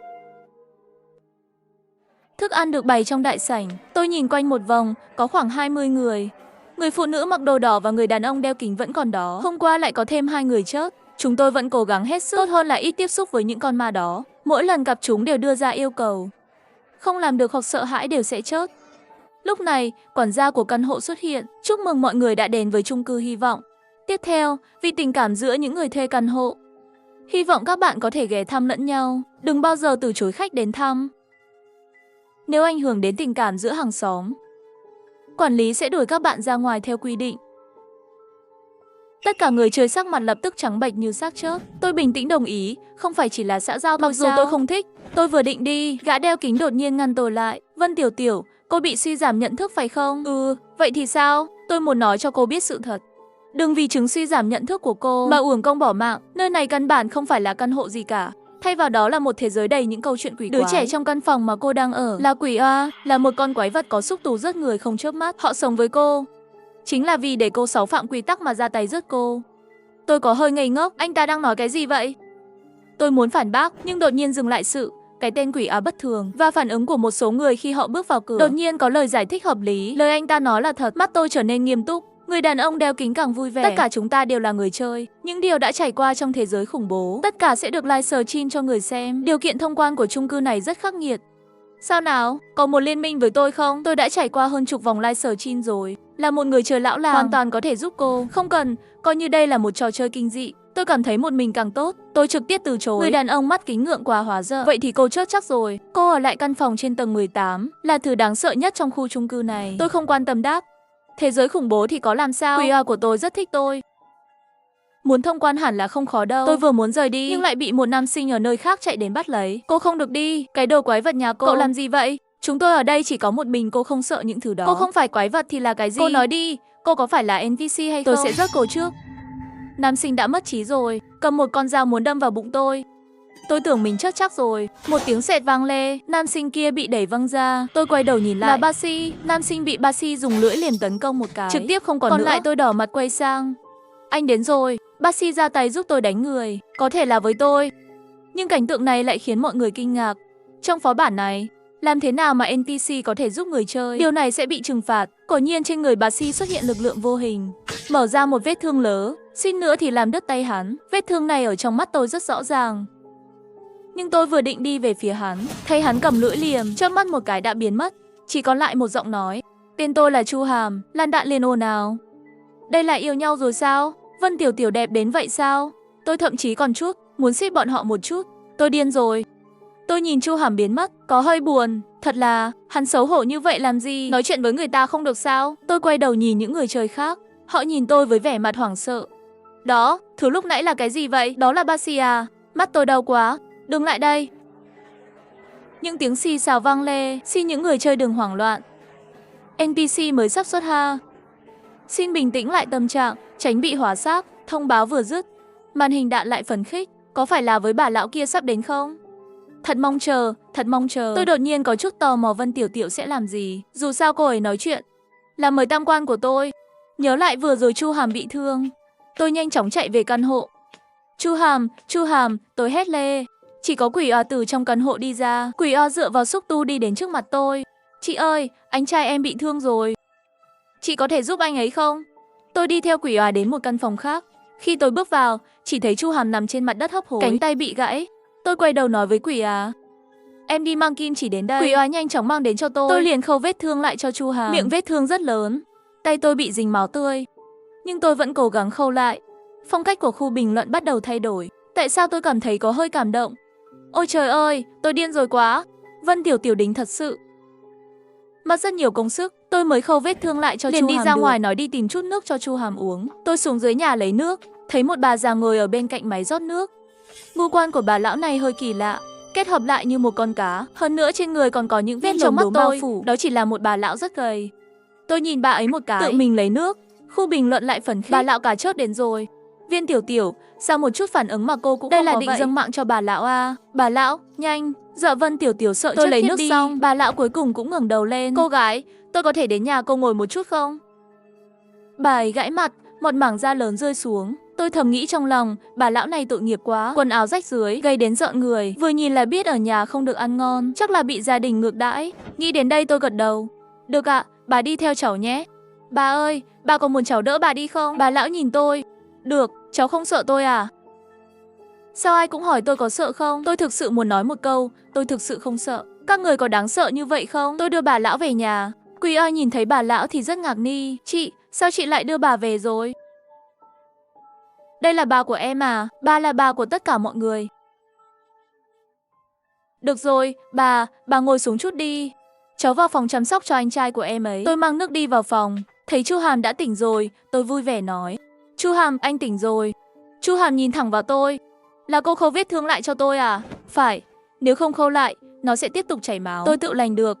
Thức ăn được bày trong đại sảnh. Tôi nhìn quanh một vòng, có khoảng 20 người. Người phụ nữ mặc đồ đỏ và người đàn ông đeo kính vẫn còn đó. Hôm qua lại có thêm 2 người chết. Chúng tôi vẫn cố gắng hết sức, tốt hơn là ít tiếp xúc với những con ma đó. Mỗi lần gặp chúng đều đưa ra yêu cầu. Không làm được hoặc sợ hãi đều sẽ chết. Lúc này, quản gia của căn hộ xuất hiện. Chúc mừng mọi người đã đến với chung cư hy vọng. Tiếp theo, vì tình cảm giữa những người thuê căn hộ, hy vọng các bạn có thể ghé thăm lẫn nhau. Đừng bao giờ từ chối khách đến thăm. Nếu ảnh hưởng đến tình cảm giữa hàng xóm, quản lý sẽ đuổi các bạn ra ngoài theo quy định. Tất cả người chơi sắc mặt lập tức trắng bệch như xác chết. Tôi bình tĩnh đồng ý, không phải chỉ là xã giao. Mặc dù tôi không thích, tôi vừa định đi, gã đeo kính đột nhiên ngăn tôi lại. Vân Tiểu Tiểu, cô bị suy giảm nhận thức phải không? Vậy thì sao? Tôi muốn nói cho cô biết sự thật. Đừng vì chứng suy giảm nhận thức của cô mà uổng công bỏ mạng. Nơi này căn bản không phải là căn hộ gì cả. Thay vào đó là một thế giới đầy những câu chuyện quỷ quái. Đứa trẻ trong căn phòng mà cô đang ở là quỷ oa, là một con quái vật có xúc tu giết người không chớp mắt. Họ sống với cô chính là vì để cô sáu phạm quy tắc mà ra tay giết cô. Tôi có hơi ngây ngốc, anh ta đang nói cái gì vậy? Tôi muốn phản bác nhưng đột nhiên dừng lại sự cái tên quỷ á bất thường và phản ứng của một số người khi họ bước vào cửa. Đột nhiên có lời giải thích hợp lý, lời anh ta nói là thật. Mắt tôi trở nên nghiêm túc. Người đàn ông đeo kính càng vui vẻ. Tất cả chúng ta đều là người chơi. Những điều đã trải qua trong thế giới khủng bố, tất cả sẽ được livestream cho người xem. Điều kiện thông quan của chung cư này rất khắc nghiệt. Sao nào? Có một liên minh với tôi không? Tôi đã trải qua hơn chục vòng livestream rồi. Là một người chơi lão làng, hoàn toàn có thể giúp cô. Không cần, coi như đây là một trò chơi kinh dị. Tôi cảm thấy một mình càng tốt. Tôi trực tiếp từ chối. Người đàn ông mắt kính ngượng quá hóa ra. Vậy thì cô chết chắc rồi. Cô ở lại căn phòng trên tầng 18, là thứ đáng sợ nhất trong khu chung cư này. Tôi không quan tâm đáp. Thế giới khủng bố thì có làm sao? Quỷ của tôi rất thích tôi. Muốn thông quan hẳn là không khó đâu. Tôi vừa muốn rời đi nhưng lại bị một nam sinh ở nơi khác chạy đến bắt lấy. Cô không được đi. Cái đồ quái vật nhà cô. Cậu làm gì vậy? Chúng tôi ở đây chỉ có một mình, cô không sợ những thứ đó. Cô không phải quái vật thì là cái gì? Cô nói đi, cô có phải là NPC hay không? Tôi sẽ giết cô trước. Nam sinh đã mất trí rồi, cầm một con dao muốn đâm vào bụng tôi. Tôi tưởng mình chết chắc rồi. Một tiếng sệt vang lê, nam sinh kia bị đẩy văng ra. Tôi quay đầu nhìn lại. Là Basi. Nam sinh bị Basi dùng lưỡi liềm tấn công một cái, trực tiếp không còn nữa. Còn lại tôi đỏ mặt quay sang. Anh đến rồi. Basi ra tay giúp tôi đánh người. Có thể là với tôi, nhưng cảnh tượng này lại khiến mọi người kinh ngạc. Trong phó bản này, làm thế nào mà NPC có thể giúp người chơi? Điều này sẽ bị trừng phạt. Quả nhiên trên người Basi xuất hiện lực lượng vô hình, mở ra một vết thương lớn. Suýt nữa thì làm đứt tay hắn. Vết thương này ở trong mắt tôi rất rõ ràng. Nhưng tôi vừa định đi về phía hắn, thấy hắn cầm lưỡi liềm, chớp mắt một cái đã biến mất. Chỉ còn lại một giọng nói. Tên tôi là Chu Hàm. Lan đạn liền ồn ào. Đây là yêu nhau rồi sao? Vân Tiểu Tiểu đẹp đến vậy sao? Tôi thậm chí còn chút muốn xít bọn họ một chút. Tôi điên rồi. Tôi nhìn Chu Hàm biến mất, có hơi buồn. Thật là, hắn xấu hổ như vậy làm gì? Nói chuyện với người ta không được sao? Tôi quay đầu nhìn những người chơi khác. Họ nhìn tôi với vẻ mặt hoảng sợ. Đó, thứ lúc nãy là cái gì vậy? Đó là Basi à? Mắt tôi đau quá. Đừng lại đây. Những tiếng xì xào vang lê. Xin những người chơi đừng hoảng loạn. NPC mới sắp xuất ha. Xin bình tĩnh lại tâm trạng, tránh bị hóa xác. Thông báo vừa dứt, màn hình đạn lại phấn khích. Có phải là với bà lão kia sắp đến không? Thật mong chờ, thật mong chờ. Tôi đột nhiên có chút tò mò Vân Tiểu Tiểu sẽ làm gì. Dù sao cô ấy nói chuyện là mời tam quan của tôi. Nhớ lại vừa rồi Chu Hàm bị thương, tôi nhanh chóng chạy về căn hộ. Chu Hàm, tôi hét lê. Chỉ có quỷ từ trong căn hộ đi ra. Quỷ dựa vào xúc tu đi đến trước mặt tôi. Chị ơi, anh trai em bị thương rồi. Chị có thể giúp anh ấy không? Tôi đi theo quỷ đến một căn phòng khác. Khi tôi bước vào, chỉ thấy Chu Hàm nằm trên mặt đất hấp hối, cánh tay bị gãy. Tôi quay đầu nói với quỷ em đi mang kim chỉ đến đây. Quỷ nhanh chóng mang đến cho tôi. Tôi liền khâu vết thương lại cho Chu Hàm. Miệng vết thương rất lớn, tay tôi bị dính máu tươi, nhưng tôi vẫn cố gắng khâu lại. Phong cách của khu bình luận bắt đầu thay đổi. Tại sao tôi cảm thấy có hơi cảm động? Ôi trời ơi, tôi điên rồi quá. Vân Tiểu Tiểu đính thật sự. Mất rất nhiều công sức, tôi mới khâu vết thương lại cho Chu Hàm. Liền đi ra ngoài nói đi tìm chút nước cho Chu Hàm uống. Tôi xuống dưới nhà lấy nước, thấy một bà già ngồi ở bên cạnh máy rót nước. Ngũ quan của bà lão này hơi kỳ lạ, kết hợp lại như một con cá. Hơn nữa trên người còn có những vết trong mắt bao phủ. Đó chỉ là một bà lão rất gầy. Tôi nhìn bà ấy một cái, tự mình lấy nước. Khu bình luận lại phấn khích. Bà lão cá chốt đến rồi. Viên Tiểu Tiểu, sao một chút phản ứng mà cô cũng không có vậy? Đây là định dâng mạng cho bà lão à? Bà lão, nhanh. Dạ Vân Tiểu Tiểu sợ tôi lấy nước đi. Xong, bà lão cuối cùng cũng ngẩng đầu lên. Cô gái, tôi có thể đến nhà cô ngồi một chút không? Bà ấy gãi mặt, một mảng da lớn rơi xuống. Tôi thầm nghĩ trong lòng, bà lão này tội nghiệp quá. Quần áo rách rưới, gây đến rợn người. Vừa nhìn là biết ở nhà không được ăn ngon. Chắc là bị gia đình ngược đãi. Nghĩ đến đây tôi gật đầu. Được ạ, bà đi theo cháu nhé. Bà ơi, bà có muốn cháu đỡ bà đi không? Bà lão nhìn tôi. Được, cháu không sợ tôi à? Sao ai cũng hỏi tôi có sợ không? Tôi thực sự muốn nói một câu, tôi thực sự không sợ. Các người có đáng sợ như vậy không? Tôi đưa bà lão về nhà. Quỳ ơi nhìn thấy bà lão thì rất ngạc nhiên. Chị, sao chị lại đưa bà về rồi? Đây là bà của em à? Bà là bà của tất cả mọi người. Được rồi, bà ngồi xuống chút đi. Cháu vào phòng chăm sóc cho anh trai của em ấy. Tôi mang nước đi vào phòng. Thấy Chu Hàm đã tỉnh rồi, tôi vui vẻ nói. Chu Hàm, anh tỉnh rồi. Chu Hàm nhìn thẳng vào tôi. Là cô khâu vết thương lại cho tôi à? Phải, nếu không khâu lại, nó sẽ tiếp tục chảy máu. Tôi tự lành được.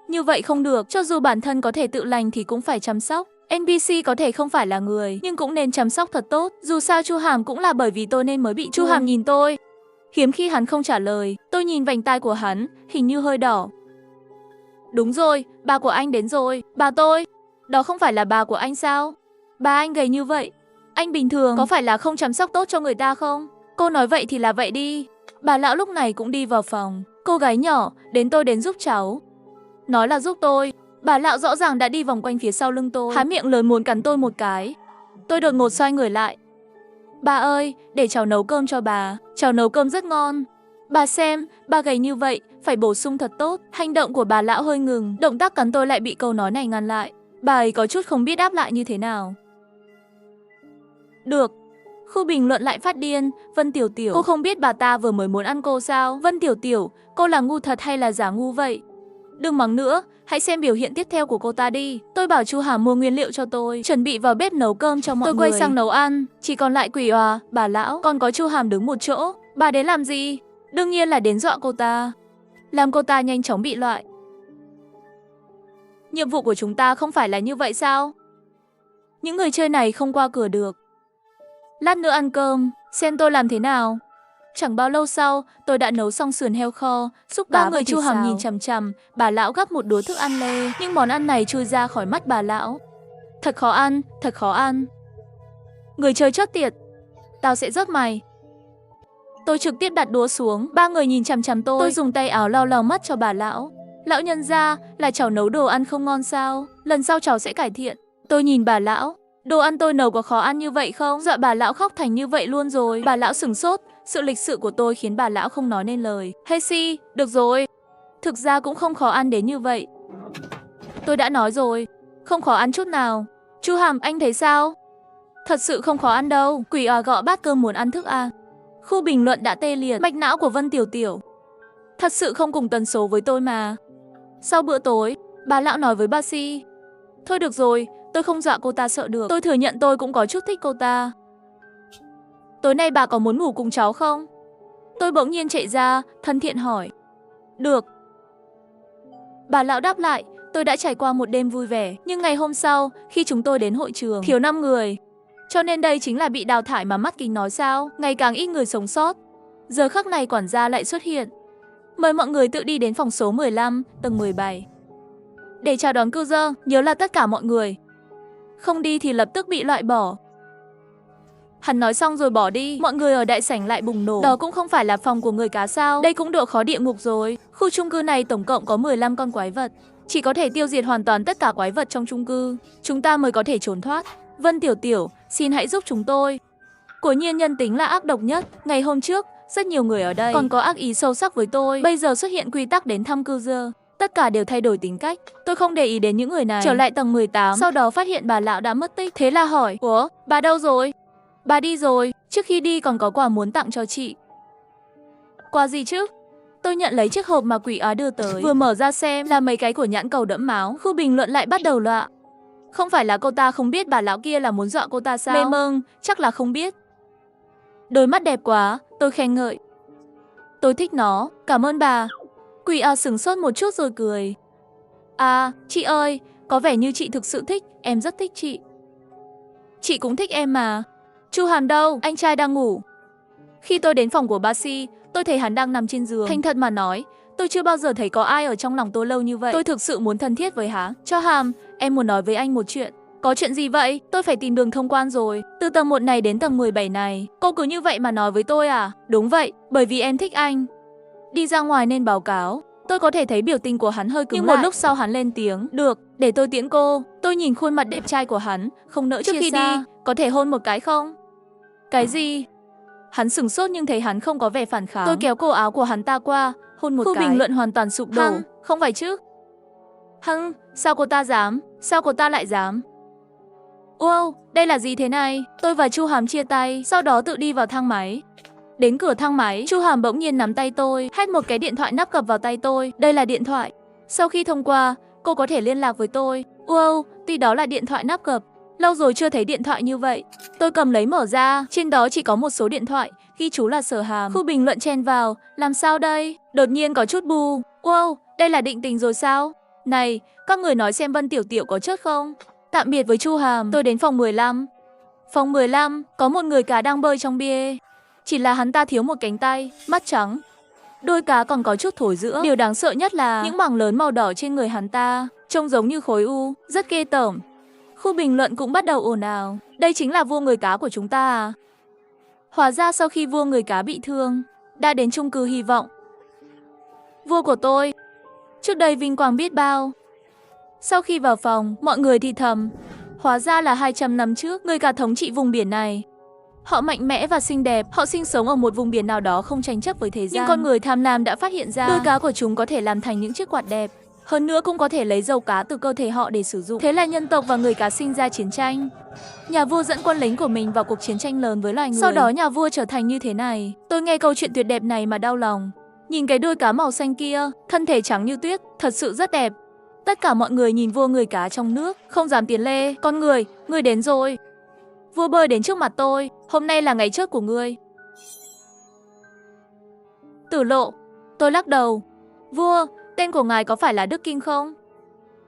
Như vậy không được, cho dù bản thân có thể tự lành thì cũng phải chăm sóc. NPC có thể không phải là người, nhưng cũng nên chăm sóc thật tốt. Dù sao Chu Hàm cũng là bởi vì tôi nên mới bị Chu Hàm nhìn tôi. Hiếm khi hắn không trả lời, tôi nhìn vành tai của hắn, hình như hơi đỏ. Đúng rồi, bà của anh đến rồi. Bà tôi? Đó không phải là bà của anh sao? Bà anh gầy như vậy. Anh bình thường có phải là không chăm sóc tốt cho người ta không? Cô nói vậy thì là vậy đi. Bà lão lúc này cũng đi vào phòng. Cô gái nhỏ, tôi đến giúp cháu. Nói là giúp tôi. Bà lão rõ ràng đã đi vòng quanh phía sau lưng tôi, há miệng lớn muốn cắn tôi một cái. Tôi đột ngột xoay người lại. Bà ơi, để cháu nấu cơm cho bà. Cháu nấu cơm rất ngon. Bà xem, bà gầy như vậy, phải bổ sung thật tốt. Hành động của bà lão hơi ngừng, động tác cắn tôi lại bị câu nói này ngăn lại. Bà ấy có chút không biết đáp lại như thế nào. Được. Khu bình luận lại phát điên. Vân Tiểu Tiểu, cô không biết bà ta vừa mới muốn ăn cô sao? Vân Tiểu Tiểu, cô là ngu thật hay là giả ngu vậy? Đừng mắng nữa, hãy xem biểu hiện tiếp theo của cô ta đi. Tôi bảo Chu Hàm mua nguyên liệu cho tôi, chuẩn bị vào bếp nấu cơm cho mọi người. Tôi quay sang nấu ăn, chỉ còn lại Quỷ Òa, bà lão, còn có Chu Hàm đứng một chỗ. Bà đến làm gì? Đương nhiên là đến dọa cô ta, làm cô ta nhanh chóng bị loại. Nhiệm vụ của chúng ta không phải là như vậy sao? Những người chơi này không qua cửa được. Lát nữa ăn cơm, xem tôi làm thế nào. Chẳng bao lâu sau, tôi đã nấu xong sườn heo kho, xúc cá. Ba người Chu Hàm nhìn chằm chằm, bà lão gắp một đũa thức ăn lê, nhưng món ăn này chui ra khỏi mắt bà lão. Thật khó ăn, thật khó ăn. Người chơi chót tiệt, tao sẽ rớt mày. Tôi trực tiếp đặt đũa xuống, ba người nhìn chằm chằm tôi dùng tay áo lau lau mắt cho bà lão. Lão nhân gia, là cháu nấu đồ ăn không ngon sao? Lần sau cháu sẽ cải thiện. Tôi nhìn bà lão, đồ ăn tôi nấu có khó ăn như vậy không? Dọa bà lão khóc thành như vậy luôn rồi. Bà lão sửng sốt, sự lịch sự của tôi khiến bà lão không nói nên lời. Hey si, được rồi. Thực ra cũng không khó ăn đến như vậy. Tôi đã nói rồi, không khó ăn chút nào. Chu Hàm, anh thấy sao? Thật sự không khó ăn đâu. Quỷ Òa gõ bát cơm muốn ăn thức à? Khu bình luận đã tê liệt. Mạch não của Vân Tiểu Tiểu thật sự không cùng tần số với tôi mà. Sau bữa tối, bà lão nói với bà Si. Thôi được rồi, tôi không dọa cô ta sợ được. Tôi thừa nhận tôi cũng có chút thích cô ta. Tối nay bà có muốn ngủ cùng cháu không? Tôi bỗng nhiên chạy ra, thân thiện hỏi. Được. Bà lão đáp lại, tôi đã trải qua một đêm vui vẻ. Nhưng ngày hôm sau, khi chúng tôi đến hội trường, thiếu 5 người. Cho nên đây chính là bị đào thải mà mắt kính nói sao. Ngày càng ít người sống sót. Giờ khắc này quản gia lại xuất hiện. Mời mọi người tự đi đến phòng số 15, tầng 17. Để chào đón cư dân, nhớ là tất cả mọi người. Không đi thì lập tức bị loại bỏ. Hắn nói xong rồi bỏ đi, mọi người ở đại sảnh lại bùng nổ. Đó cũng không phải là phòng của người cá sao? Đây cũng độ khó địa ngục rồi. Khu chung cư này tổng cộng có 15 con quái vật. Chỉ có thể tiêu diệt hoàn toàn tất cả quái vật trong chung cư, chúng ta mới có thể trốn thoát. Vân Tiểu Tiểu, xin hãy giúp chúng tôi. Quả nhiên nhân tính là ác độc nhất. Ngày hôm trước, rất nhiều người ở đây còn có ác ý sâu sắc với tôi. Bây giờ xuất hiện quy tắc đến thăm cư dân, tất cả đều thay đổi tính cách. Tôi không để ý đến những người này. Trở lại tầng 18, sau đó phát hiện bà lão đã mất tích. Thế là hỏi, ủa, bà đâu rồi? Bà đi rồi, trước khi đi còn có quà muốn tặng cho chị. Quà gì chứ? Tôi nhận lấy chiếc hộp mà Quỷ Á đưa tới, vừa mở ra xem là mấy cái của nhãn cầu đẫm máu. Khu bình luận lại bắt đầu loạn. Không phải là cô ta không biết bà lão kia là muốn dọa cô ta sao? Mê mông, chắc là không biết. Đôi mắt đẹp quá, tôi khen ngợi. Tôi thích nó, cảm ơn bà. Quỷ Á sửng sốt một chút rồi cười. À, chị ơi, có vẻ như chị thực sự thích, em rất thích chị. Chị cũng thích em mà. Chu Hàm đâu? Anh trai đang ngủ. Khi tôi đến phòng của bà Si, tôi thấy hắn đang nằm trên giường. Thành thật mà nói, tôi chưa bao giờ thấy có ai ở trong lòng tôi lâu như vậy. Tôi thực sự muốn thân thiết với hắn. Cho Hàm, em muốn nói với anh một chuyện. Có chuyện gì vậy? Tôi phải tìm đường thông quan rồi. Từ tầng 1 này đến tầng 17 này. Cô cứ như vậy mà nói với tôi à? Đúng vậy, bởi vì em thích anh. Đi ra ngoài nên báo cáo. Tôi có thể thấy biểu tình của hắn hơi cứng lại. Nhưng một lúc sau hắn lên tiếng, được, để tôi tiễn cô. Tôi nhìn khuôn mặt đẹp trai của hắn, không nỡ chia xa. Trước khi đi, có thể hôn một cái không? Cái gì? Hắn sửng sốt nhưng thấy hắn không có vẻ phản kháng. Tôi kéo cổ áo của hắn ta qua, hôn một cái. Khu bình luận hoàn toàn sụp đổ. Không phải chứ? Sao cô ta dám? Sao cô ta lại dám? Wow, đây là gì thế này? Tôi và Chu Hàm chia tay, sau đó tự đi vào thang máy. Đến cửa thang máy, Chu Hàm bỗng nhiên nắm tay tôi, hét một cái điện thoại nắp gập vào tay tôi. Đây là điện thoại. Sau khi thông qua, cô có thể liên lạc với tôi. Wow, tuy đó là điện thoại nắp gập. Lâu rồi chưa thấy điện thoại như vậy. Tôi cầm lấy mở ra, trên đó chỉ có một số điện thoại, ghi chú là Sở Hàm. Khu bình luận chen vào, làm sao đây? Đột nhiên có chút bu. Wow, đây là định tình rồi sao? Này, các người nói xem Vân Tiểu Tiểu có chớt không? Tạm biệt với Chu Hàm, tôi đến phòng 15. Phòng 15, có một người cá đang bơi trong bia. Chỉ là hắn ta thiếu một cánh tay, mắt trắng. Đôi cá còn có chút thối giữa. Điều đáng sợ nhất là những mảng lớn màu đỏ trên người hắn ta, trông giống như khối u, rất ghê tởm. Khu bình luận cũng bắt đầu ồn ào. Đây chính là vua người cá của chúng ta à? Hóa ra sau khi vua người cá bị thương, đã đến chung cư Hy Vọng. Vua của tôi, trước đây vinh quang biết bao. Sau khi vào phòng, mọi người thì thầm. Hóa ra là 200 năm trước, người cá thống trị vùng biển này. Họ mạnh mẽ và xinh đẹp, họ sinh sống ở một vùng biển nào đó không tranh chấp với thế gian. Nhưng con người tham lam đã phát hiện ra đuôi cá của chúng có thể làm thành những chiếc quạt đẹp. Hơn nữa cũng có thể lấy dầu cá từ cơ thể họ để sử dụng. Thế là nhân tộc và người cá sinh ra chiến tranh. Nhà vua dẫn quân lính của mình vào cuộc chiến tranh lớn với loài người. Sau đó nhà vua trở thành như thế này. Tôi nghe câu chuyện tuyệt đẹp này mà đau lòng. Nhìn cái đuôi cá màu xanh kia, thân thể trắng như tuyết, thật sự rất đẹp. Tất cả mọi người nhìn vua người cá trong nước, không dám tiến lê. Con người đến rồi. Vua bơi đến trước mặt tôi, hôm nay là ngày chớt của ngươi. Tử Lộ, tôi lắc đầu. Vua, tên của ngài có phải là Đức Kinh không?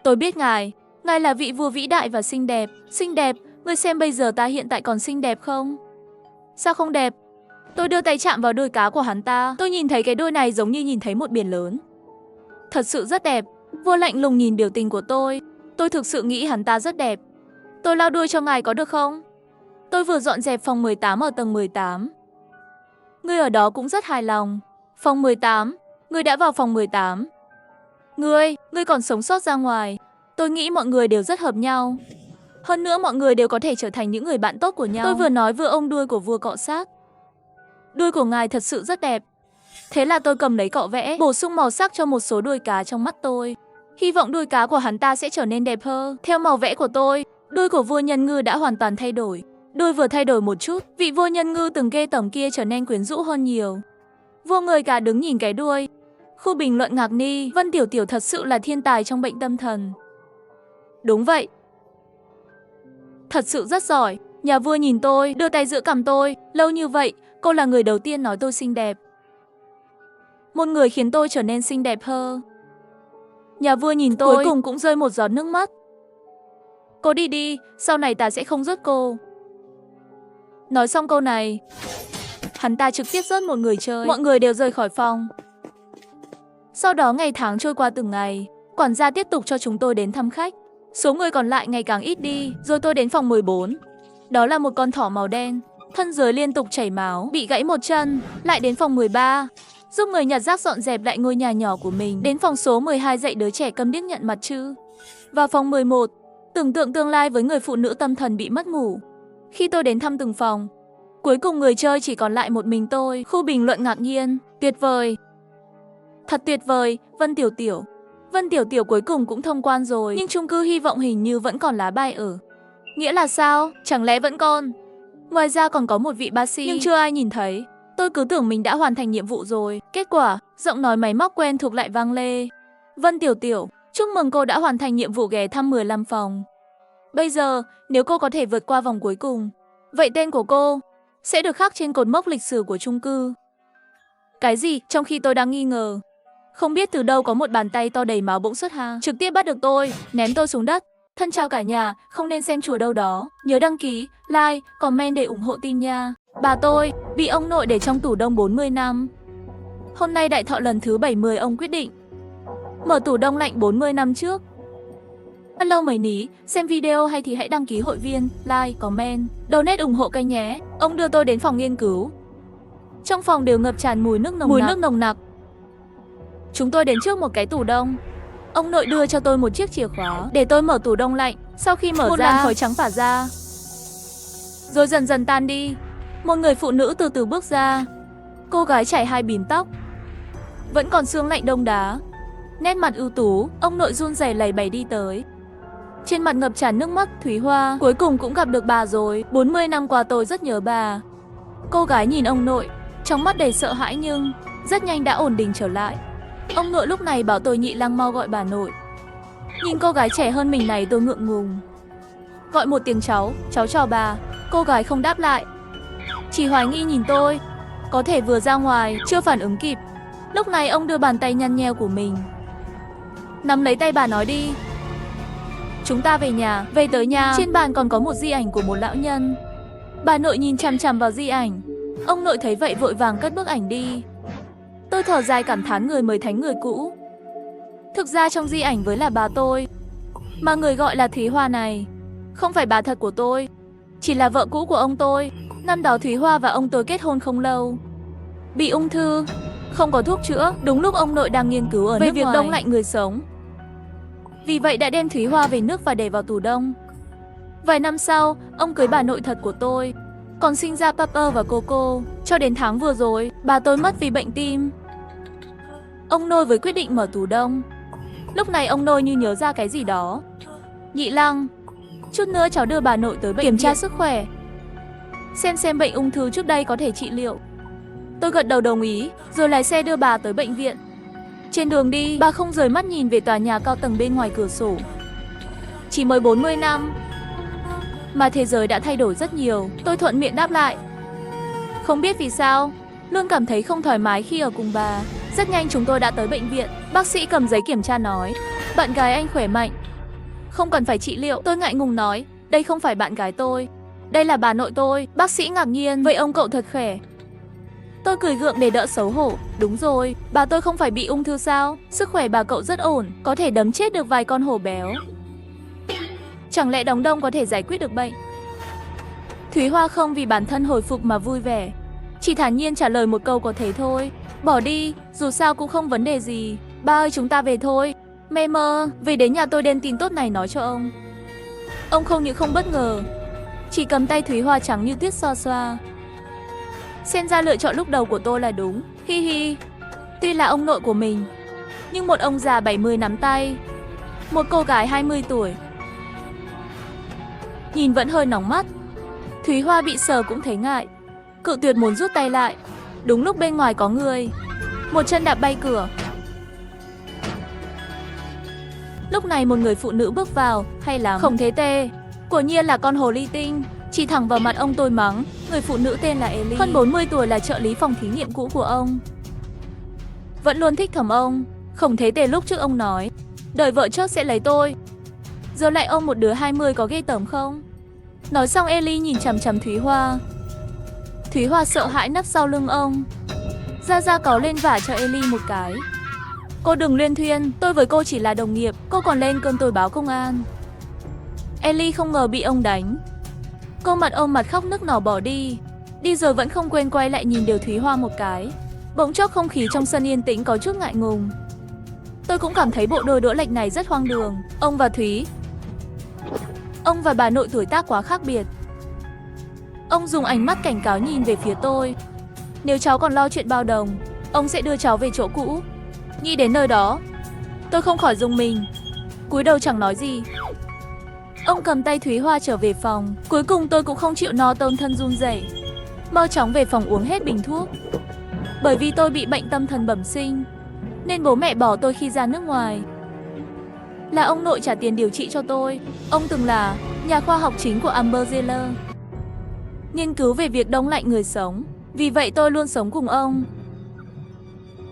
Tôi biết ngài là vị vua vĩ đại và xinh đẹp. Xinh đẹp, ngươi xem bây giờ ta hiện tại còn xinh đẹp không? Sao không đẹp? Tôi đưa tay chạm vào đuôi cá của hắn ta. Tôi nhìn thấy cái đuôi này giống như nhìn thấy một biển lớn. Thật sự rất đẹp. Vua lạnh lùng nhìn biểu tình của tôi. Tôi thực sự nghĩ hắn ta rất đẹp. Tôi lau đuôi cho ngài có được không? Tôi vừa dọn dẹp phòng 18 ở tầng 18. Ngươi ở đó cũng rất hài lòng. Phòng 18, ngươi đã vào phòng 18. Ngươi còn sống sót ra ngoài. Tôi nghĩ mọi người đều rất hợp nhau. Hơn nữa mọi người đều có thể trở thành những người bạn tốt của nhau. Tôi vừa nói vừa ôm đuôi của vua cọ sát. Đuôi của ngài thật sự rất đẹp. Thế là tôi cầm lấy cọ vẽ, bổ sung màu sắc cho một số đuôi cá trong mắt tôi. Hy vọng đuôi cá của hắn ta sẽ trở nên đẹp hơn. Theo màu vẽ của tôi, đuôi của vua Nhân Ngư đã hoàn toàn thay đổi. Đuôi vừa thay đổi một chút, vị vua Nhân Ngư từng ghê tởm kia trở nên quyến rũ hơn nhiều. Vua người cá đứng nhìn cái đuôi. Khu bình luận ngạc ni, Vân Tiểu Tiểu thật sự là thiên tài trong bệnh tâm thần. Đúng vậy. Thật sự rất giỏi. Nhà vua nhìn tôi, đưa tay giữ cằm tôi. Lâu như vậy, cô là người đầu tiên nói tôi xinh đẹp. Một người khiến tôi trở nên xinh đẹp hơn. Nhà vua nhìn tôi, cuối cùng cũng rơi một giọt nước mắt. Cô đi đi, sau này ta sẽ không rớt cô. Nói xong câu này, hắn ta trực tiếp rớt một người chơi. Mọi người đều rời khỏi phòng. Sau đó ngày tháng trôi qua từng ngày. Quản gia tiếp tục cho chúng tôi đến thăm khách. Số người còn lại ngày càng ít đi. Rồi tôi đến phòng 14. Đó là một con thỏ màu đen, thân dưới liên tục chảy máu, bị gãy một chân. Lại đến phòng 13, giúp người nhặt rác dọn dẹp lại ngôi nhà nhỏ của mình. Đến phòng số 12 dạy đứa trẻ câm điếc nhận mặt chữ. Vào phòng 11, tưởng tượng tương lai với người phụ nữ tâm thần bị mất ngủ. Khi tôi đến thăm từng phòng, cuối cùng người chơi chỉ còn lại một mình tôi. Khu bình luận ngạc nhiên, tuyệt vời. Thật tuyệt vời, Vân Tiểu Tiểu. Vân Tiểu Tiểu cuối cùng cũng thông quan rồi, nhưng chung cư Hy Vọng hình như vẫn còn lá bài ở. Nghĩa là sao? Chẳng lẽ vẫn còn? Ngoài ra còn có một vị bác sĩ, nhưng chưa ai nhìn thấy. Tôi cứ tưởng mình đã hoàn thành nhiệm vụ rồi. Kết quả, giọng nói máy móc quen thuộc lại vang lên. Vân Tiểu Tiểu, chúc mừng cô đã hoàn thành nhiệm vụ ghé thăm 15 phòng. Bây giờ, nếu cô có thể vượt qua vòng cuối cùng, vậy tên của cô sẽ được khắc trên cột mốc lịch sử của chung cư. Cái gì? Trong khi tôi đang nghi ngờ, không biết từ đâu có một bàn tay to đầy máu bỗng xuất ha, trực tiếp bắt được tôi, ném tôi xuống đất. Thân chào cả nhà, không nên xem chùa đâu đó. Nhớ đăng ký, like, comment để ủng hộ team nha. Bà tôi bị ông nội để trong tủ đông 40 năm. Hôm nay đại thọ lần thứ 70 ông quyết định mở tủ đông lạnh 40 năm trước. Hello mấy ní, xem video hay thì hãy đăng ký hội viên, like, comment, donate ủng hộ kênh nhé. Ông đưa tôi đến phòng nghiên cứu. Trong phòng đều ngập tràn mùi nước nồng nặc. Chúng tôi đến trước một cái tủ đông. Ông nội đưa cho tôi một chiếc chìa khóa để tôi mở tủ đông lạnh. Sau khi mở ra, một làn khói trắng phả ra, rồi dần dần tan đi. Một người phụ nữ từ từ bước ra. Cô gái chải 2 bím tóc, vẫn còn sương lạnh đông đá, nét mặt ưu tú. Ông nội run rẩy lầy bầy đi tới, trên mặt ngập tràn nước mắt. Thúy Hoa, cuối cùng cũng gặp được bà rồi. 40 năm qua tôi rất nhớ bà. Cô gái nhìn ông nội, trong mắt đầy sợ hãi nhưng rất nhanh đã ổn định trở lại. Ông nội lúc này bảo tôi Nhị Lăng mau gọi bà nội. Nhìn cô gái trẻ hơn mình này tôi ngượng ngùng, gọi một tiếng cháu chào bà. Cô gái không đáp lại, chỉ hoài nghi nhìn tôi. Có thể vừa ra ngoài, chưa phản ứng kịp. Lúc này ông đưa bàn tay nhăn nheo của mình nắm lấy tay bà nói đi. Chúng ta về nhà. Về tới nhà, trên bàn còn có một di ảnh của một lão nhân. Bà nội nhìn chằm chằm vào di ảnh. Ông nội thấy vậy vội vàng cất bức ảnh đi. Tôi thở dài cảm thán người mới thánh người cũ. Thực ra trong di ảnh với là bà tôi, mà người gọi là Thúy Hoa này không phải bà thật của tôi, chỉ là vợ cũ của ông tôi. Năm đó Thúy Hoa và ông tôi kết hôn không lâu, bị ung thư, không có thuốc chữa. Đúng lúc ông nội đang nghiên cứu ở về việc đông lạnh người sống, vì vậy đã đem Thúy Hoa về nước và để vào tủ đông. Vài năm sau, ông cưới bà nội thật của tôi, còn sinh ra Papa và Coco. Cho đến tháng vừa rồi, bà tôi mất vì bệnh tim. Ông nội với quyết định mở tủ đông. Lúc này ông nội như nhớ ra cái gì đó. Nhị Lăng, chút nữa cháu đưa bà nội tới bệnh kiểm tra sức khỏe, xem bệnh ung thư trước đây có thể trị liệu. Tôi gật đầu đồng ý, rồi lái xe đưa bà tới bệnh viện. Trên đường đi, bà không rời mắt nhìn về tòa nhà cao tầng bên ngoài cửa sổ. Chỉ mới 40 năm mà thế giới đã thay đổi rất nhiều. Tôi thuận miệng đáp lại. Không biết vì sao, luôn cảm thấy không thoải mái khi ở cùng bà. Rất nhanh chúng tôi đã tới bệnh viện. Bác sĩ cầm giấy kiểm tra nói, bạn gái anh khỏe mạnh, không cần phải trị liệu. Tôi ngại ngùng nói, đây không phải bạn gái tôi, đây là bà nội tôi. Bác sĩ ngạc nhiên, vậy ông cậu thật khỏe. Tôi cười gượng để đỡ xấu hổ. Đúng rồi, bà tôi không phải bị ung thư sao? Sức khỏe bà cậu rất ổn, có thể đấm chết được vài con hổ béo. Chẳng lẽ đóng đông có thể giải quyết được bệnh? Thúy Hoa không vì bản thân hồi phục mà vui vẻ, chỉ thản nhiên trả lời một câu có thế thôi. Bỏ đi, dù sao cũng không vấn đề gì. Ba ơi, chúng ta về thôi. Mê mơ, về đến nhà tôi đem tin tốt này nói cho ông. Ông không những không bất ngờ, chỉ cầm tay Thúy Hoa trắng như tuyết xoa xoa. Xem ra lựa chọn lúc đầu của tôi là đúng. Hi hi. Tuy là ông nội của mình, nhưng một ông già 70 nắm tay một cô gái 20 tuổi, nhìn vẫn hơi nóng mắt. Thúy Hoa bị sờ cũng thấy ngại, cự tuyệt muốn rút tay lại. Đúng lúc bên ngoài có người, một chân đạp bay cửa. Lúc này một người phụ nữ bước vào. Hay lắm, không thế tê, quả nhiên là con hồ ly tinh. Chỉ thẳng vào mặt ông tôi mắng. Người phụ nữ tên là Ellie, hơn 40 tuổi, là trợ lý phòng thí nghiệm cũ của ông, vẫn luôn thích thầm ông. Không thế tê lúc trước ông nói đời vợ chớt sẽ lấy tôi, giờ lại ông một đứa 20, có ghê tởm không? Nói xong Ellie nhìn chằm chằm Thúy Hoa. Thúy Hoa sợ hãi nấp sau lưng ông. Ra cáu lên vả cho Ellie một cái. Cô đừng luyên thuyên, tôi với cô chỉ là đồng nghiệp. Cô còn lên cơn tôi báo công an. Ellie không ngờ bị ông đánh. Cô mặt ôm mặt khóc nức nở bỏ đi. Đi rồi vẫn không quên quay lại nhìn Điều Thúy Hoa một cái. Bỗng chốc không khí trong sân yên tĩnh có chút ngại ngùng. Tôi cũng cảm thấy bộ đôi đũa lệch này rất hoang đường. Ông và bà nội tuổi tác quá khác biệt. Ông dùng ánh mắt cảnh cáo nhìn về phía tôi. Nếu cháu còn lo chuyện bao đồng, ông sẽ đưa cháu về chỗ cũ. Nghĩ đến nơi đó, tôi không khỏi rùng mình, cúi đầu chẳng nói gì. Ông cầm tay Thúy Hoa trở về phòng. Cuối cùng tôi cũng không chịu no tôm thân run rẩy, mau chóng về phòng uống hết bình thuốc. Bởi vì tôi bị bệnh tâm thần bẩm sinh, nên bố mẹ bỏ tôi khi ra nước ngoài. Là ông nội trả tiền điều trị cho tôi. Ông từng là nhà khoa học chính của Amber Zeller, nghiên cứu về việc đông lạnh người sống. Vì vậy tôi luôn sống cùng ông.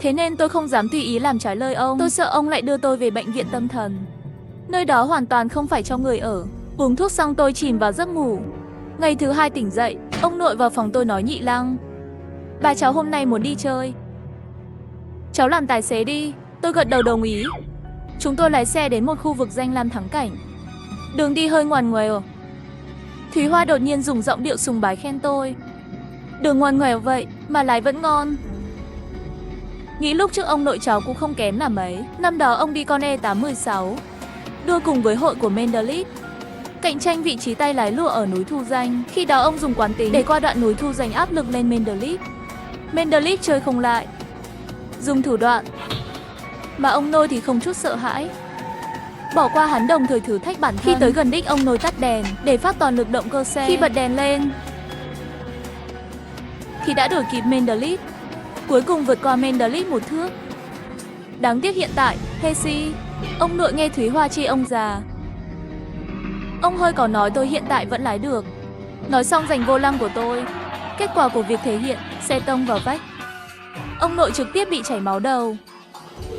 Thế nên tôi không dám tùy ý làm trái lời ông. Tôi sợ ông lại đưa tôi về bệnh viện tâm thần. Nơi đó hoàn toàn không phải cho người ở. Uống thuốc xong tôi chìm vào giấc ngủ. Ngày thứ hai tỉnh dậy, ông nội vào phòng tôi nói Nhị Lăng, bà cháu hôm nay muốn đi chơi, cháu làm tài xế đi. Tôi gật đầu đồng ý. Chúng tôi lái xe đến một khu vực danh lam thắng cảnh. Đường đi hơi ngoằn ngoèo. Thúy Hoa đột nhiên dùng giọng điệu sùng bái khen tôi. Đường ngoằn ngoèo vậy mà lái vẫn ngon. Nghĩ lúc trước ông nội cháu cũng không kém là mấy. Năm đó ông đi con E816, đua cùng với hội của Mendelit, cạnh tranh vị trí tay lái lụa ở núi Thu Danh. Khi đó ông dùng quán tính để qua đoạn núi Thu Danh áp lực lên Mendelit. Mendelit chơi không lại, dùng thủ đoạn mà ông nội thì không chút sợ hãi. Bỏ qua hắn đồng thời thử thách bản thân. Khi tới gần đích ông nội tắt đèn để phát toàn lực động cơ xe. Khi bật đèn lên thì đã đuổi kịp Mendelit, cuối cùng vượt qua Mendelit một thước. Đáng tiếc hiện tại, Hesi, ông nội nghe Thúy Hoa chê ông già. Ông hơi có nói tôi hiện tại vẫn lái được. Nói xong giành vô lăng của tôi. Kết quả của việc thể hiện, xe tông vào vách. Ông nội trực tiếp bị chảy máu đầu.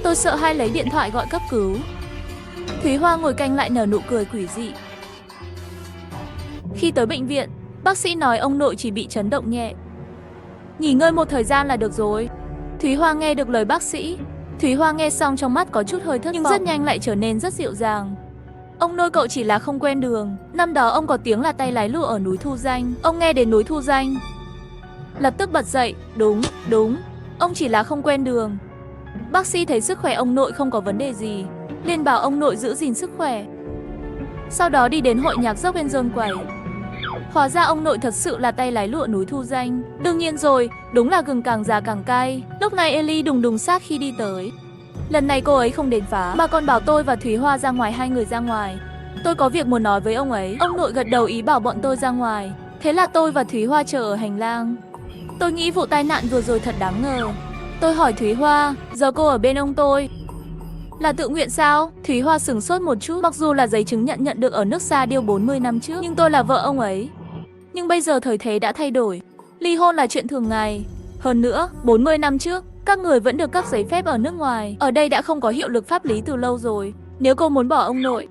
Tôi sợ hai lấy điện thoại gọi cấp cứu. Thúy Hoa ngồi canh lại nở nụ cười quỷ dị. Khi tới bệnh viện, bác sĩ nói ông nội chỉ bị chấn động nhẹ, nghỉ ngơi một thời gian là được rồi. Thúy Hoa nghe được lời bác sĩ. Thúy Hoa nghe xong trong mắt có chút hơi thất vọng, nhưng rất nhanh lại trở nên rất dịu dàng. Ông nội cậu chỉ là không quen đường. Năm đó ông có tiếng là tay lái lụa ở núi Thu Danh. Ông nghe đến núi Thu Danh lập tức bật dậy. Đúng, ông chỉ là không quen đường. Bác sĩ thấy sức khỏe ông nội không có vấn đề gì, liền bảo ông nội giữ gìn sức khỏe. Sau đó đi đến hội nhạc dốc bên Dương quẩy. Hóa ra ông nội thật sự là tay lái lụa núi Thu Danh. Đương nhiên rồi, đúng là gừng càng già càng cay. Lúc này Ellie đùng đùng sát khi đi tới. Lần này cô ấy không đến phá, mà còn bảo tôi và Thúy Hoa ra ngoài, hai người ra ngoài. Tôi có việc muốn nói với ông ấy. Ông nội gật đầu ý bảo bọn tôi ra ngoài. Thế là tôi và Thúy Hoa chờ ở hành lang. Tôi nghĩ vụ tai nạn vừa rồi thật đáng ngờ. Tôi hỏi Thúy Hoa, giờ cô ở bên ông tôi là tự nguyện sao? Thúy Hoa sửng sốt một chút. Mặc dù là giấy chứng nhận nhận được ở nước xa điêu 40 năm trước, nhưng tôi là vợ ông ấy. Nhưng bây giờ thời thế đã thay đổi, ly hôn là chuyện thường ngày. Hơn nữa, 40 năm trước, các người vẫn được cấp giấy phép ở nước ngoài. Ở đây đã không có hiệu lực pháp lý từ lâu rồi. Nếu cô muốn bỏ ông nội,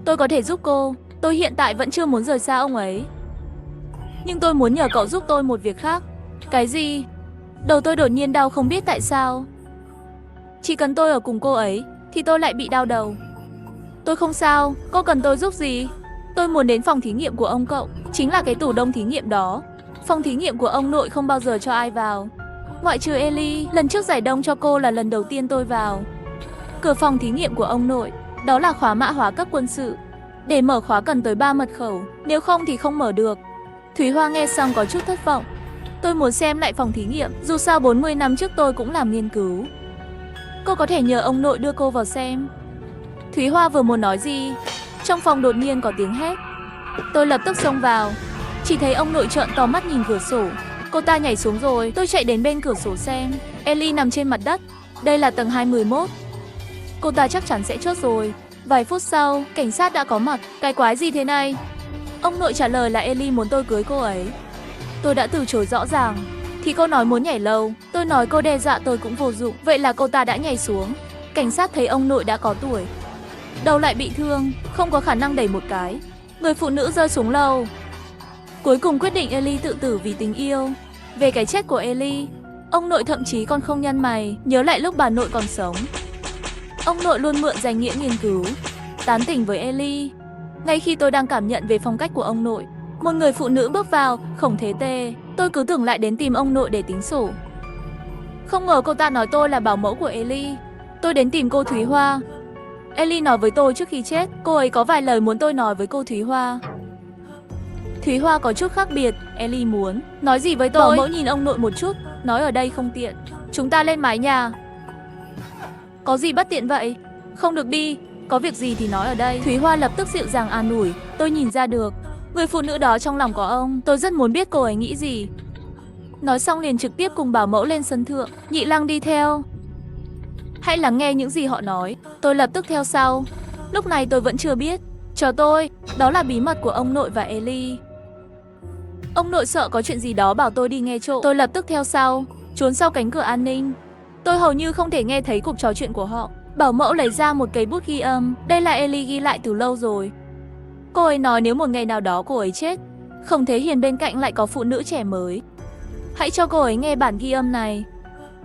tôi có thể giúp cô. Tôi hiện tại vẫn chưa muốn rời xa ông ấy. Nhưng tôi muốn nhờ cậu giúp tôi một việc khác. Cái gì? Đầu tôi đột nhiên đau không biết tại sao. Chỉ cần tôi ở cùng cô ấy thì tôi lại bị đau đầu. Tôi không sao, cô cần tôi giúp gì? Tôi muốn đến phòng thí nghiệm của ông cậu, chính là cái tủ đông thí nghiệm đó. Phòng thí nghiệm của ông nội không bao giờ cho ai vào, ngoại trừ Ellie. Lần trước giải đông cho cô là lần đầu tiên tôi vào. Cửa phòng thí nghiệm của ông nội, đó là khóa mã hóa cấp quân sự. Để mở khóa cần tới 3 mật khẩu, nếu không thì không mở được. Thúy Hoa nghe xong có chút thất vọng. Tôi muốn xem lại phòng thí nghiệm, dù sao 40 năm trước tôi cũng làm nghiên cứu. Cô có thể nhờ ông nội đưa cô vào xem. Thúy Hoa vừa muốn nói gì, trong phòng đột nhiên có tiếng hét. Tôi lập tức xông vào, chỉ thấy ông nội trợn to mắt nhìn cửa sổ. Cô ta nhảy xuống rồi. Tôi chạy đến bên cửa sổ xem. Ellie nằm trên mặt đất. Đây là tầng 211. Cô ta chắc chắn sẽ chốt rồi. Vài phút sau, cảnh sát đã có mặt. Cái quái gì thế này? Ông nội trả lời là Ellie muốn tôi cưới cô ấy. Tôi đã từ chối rõ ràng. Thì cô nói muốn nhảy lầu. Tôi nói cô đe dọa tôi cũng vô dụng. Vậy là cô ta đã nhảy xuống. Cảnh sát thấy ông nội đã có tuổi, đầu lại bị thương, không có khả năng đẩy một cái. Người phụ nữ rơi xuống lầu. Cuối cùng quyết định Ellie tự tử vì tình yêu. Về cái chết của Ellie, ông nội thậm chí còn không nhăn mày, nhớ lại lúc bà nội còn sống. Ông nội luôn mượn danh nghĩa nghiên cứu, tán tỉnh với Ellie. Ngay khi tôi đang cảm nhận về phong cách của ông nội, một người phụ nữ bước vào, Khổng Thế Tê. Tôi cứ tưởng lại đến tìm ông nội để tính sổ. Không ngờ cô ta nói tôi là bảo mẫu của Ellie. Tôi đến tìm cô Thúy Hoa. Ellie nói với tôi trước khi chết, cô ấy có vài lời muốn tôi nói với cô Thúy Hoa. Thúy Hoa có chút khác biệt. Ellie muốn nói gì với tôi? Bảo mẫu nhìn ông nội một chút, nói ở đây không tiện. Chúng ta lên mái nhà. Có gì bất tiện vậy? Không được đi, có việc gì thì nói ở đây. Thúy Hoa lập tức dịu dàng an ủi. Tôi nhìn ra được, người phụ nữ đó trong lòng có ông. Tôi rất muốn biết cô ấy nghĩ gì. Nói xong liền trực tiếp cùng bảo mẫu lên sân thượng. Nhị Lăng đi theo. Hãy lắng nghe những gì họ nói. Tôi lập tức theo sau. Lúc này tôi vẫn chưa biết. Chờ tôi, đó là bí mật của ông nội và Ellie. Ông nội sợ có chuyện gì đó bảo tôi đi nghe trộm. Tôi lập tức theo sau, trốn sau cánh cửa an ninh. Tôi hầu như không thể nghe thấy cuộc trò chuyện của họ. Bảo mẫu lấy ra một cây bút ghi âm. Đây là Ellie ghi lại từ lâu rồi. Cô ấy nói nếu một ngày nào đó cô ấy chết, Khổng Thế Hiền bên cạnh lại có phụ nữ trẻ mới. Hãy cho cô ấy nghe bản ghi âm này.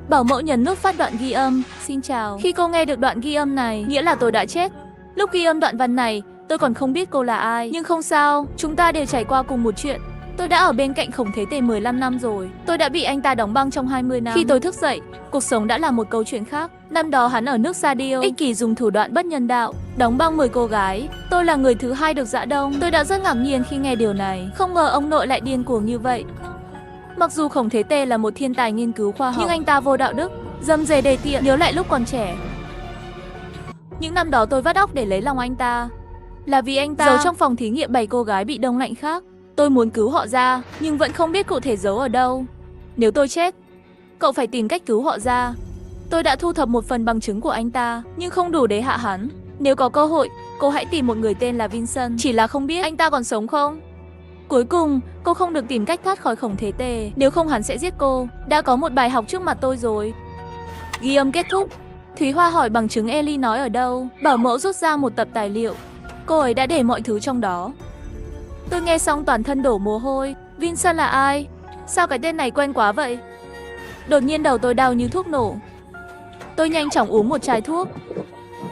Bảo mẫu nhấn nút phát đoạn ghi âm. Xin chào. Khi cô nghe được đoạn ghi âm này, nghĩa là tôi đã chết. Lúc ghi âm đoạn văn này, tôi còn không biết cô là ai. Nhưng không sao, chúng ta đều trải qua cùng một chuyện. Tôi đã ở bên cạnh Khổng Thế Tề 15 năm rồi. Tôi đã bị anh ta đóng băng trong 20 năm. Khi tôi thức dậy, cuộc sống đã là một câu chuyện khác. Năm đó hắn ở nước Sadio, ích kỷ dùng thủ đoạn bất nhân đạo, đóng băng 10 cô gái. Tôi là người thứ hai được Dã Đông. Tôi đã rất ngạc nhiên khi nghe điều này. Không ngờ ông nội lại điên cuồng như vậy. Mặc dù Khổng Thế Tề là một thiên tài nghiên cứu khoa học, nhưng anh ta vô đạo đức, dâm dề đề tiện, nhớ lại lúc còn trẻ. Những năm đó tôi vắt óc để lấy lòng anh ta. Là vì anh ta giấu trong phòng thí nghiệm 7 cô gái bị đông lạnh khác. Tôi muốn cứu họ ra, nhưng vẫn không biết cụ thể giấu ở đâu. Nếu tôi chết, cậu phải tìm cách cứu họ ra. Tôi đã thu thập một phần bằng chứng của anh ta, nhưng không đủ để hạ hắn. Nếu có cơ hội, cô hãy tìm một người tên là Vincent. Chỉ là không biết anh ta còn sống không? Cuối cùng, cô không được tìm cách thoát khỏi Khổng Thế Tề, nếu không hắn sẽ giết cô. Đã có một bài học trước mặt tôi rồi. Ghi âm kết thúc. Thúy Hoa hỏi bằng chứng Ellie nói ở đâu. Bảo mẫu rút ra một tập tài liệu. Cô ấy đã để mọi thứ trong đó. Tôi nghe xong toàn thân đổ mồ hôi. Vincent là ai? Sao cái tên này quen quá vậy? Đột nhiên đầu tôi đau như thuốc nổ. Tôi nhanh chóng uống một chai thuốc.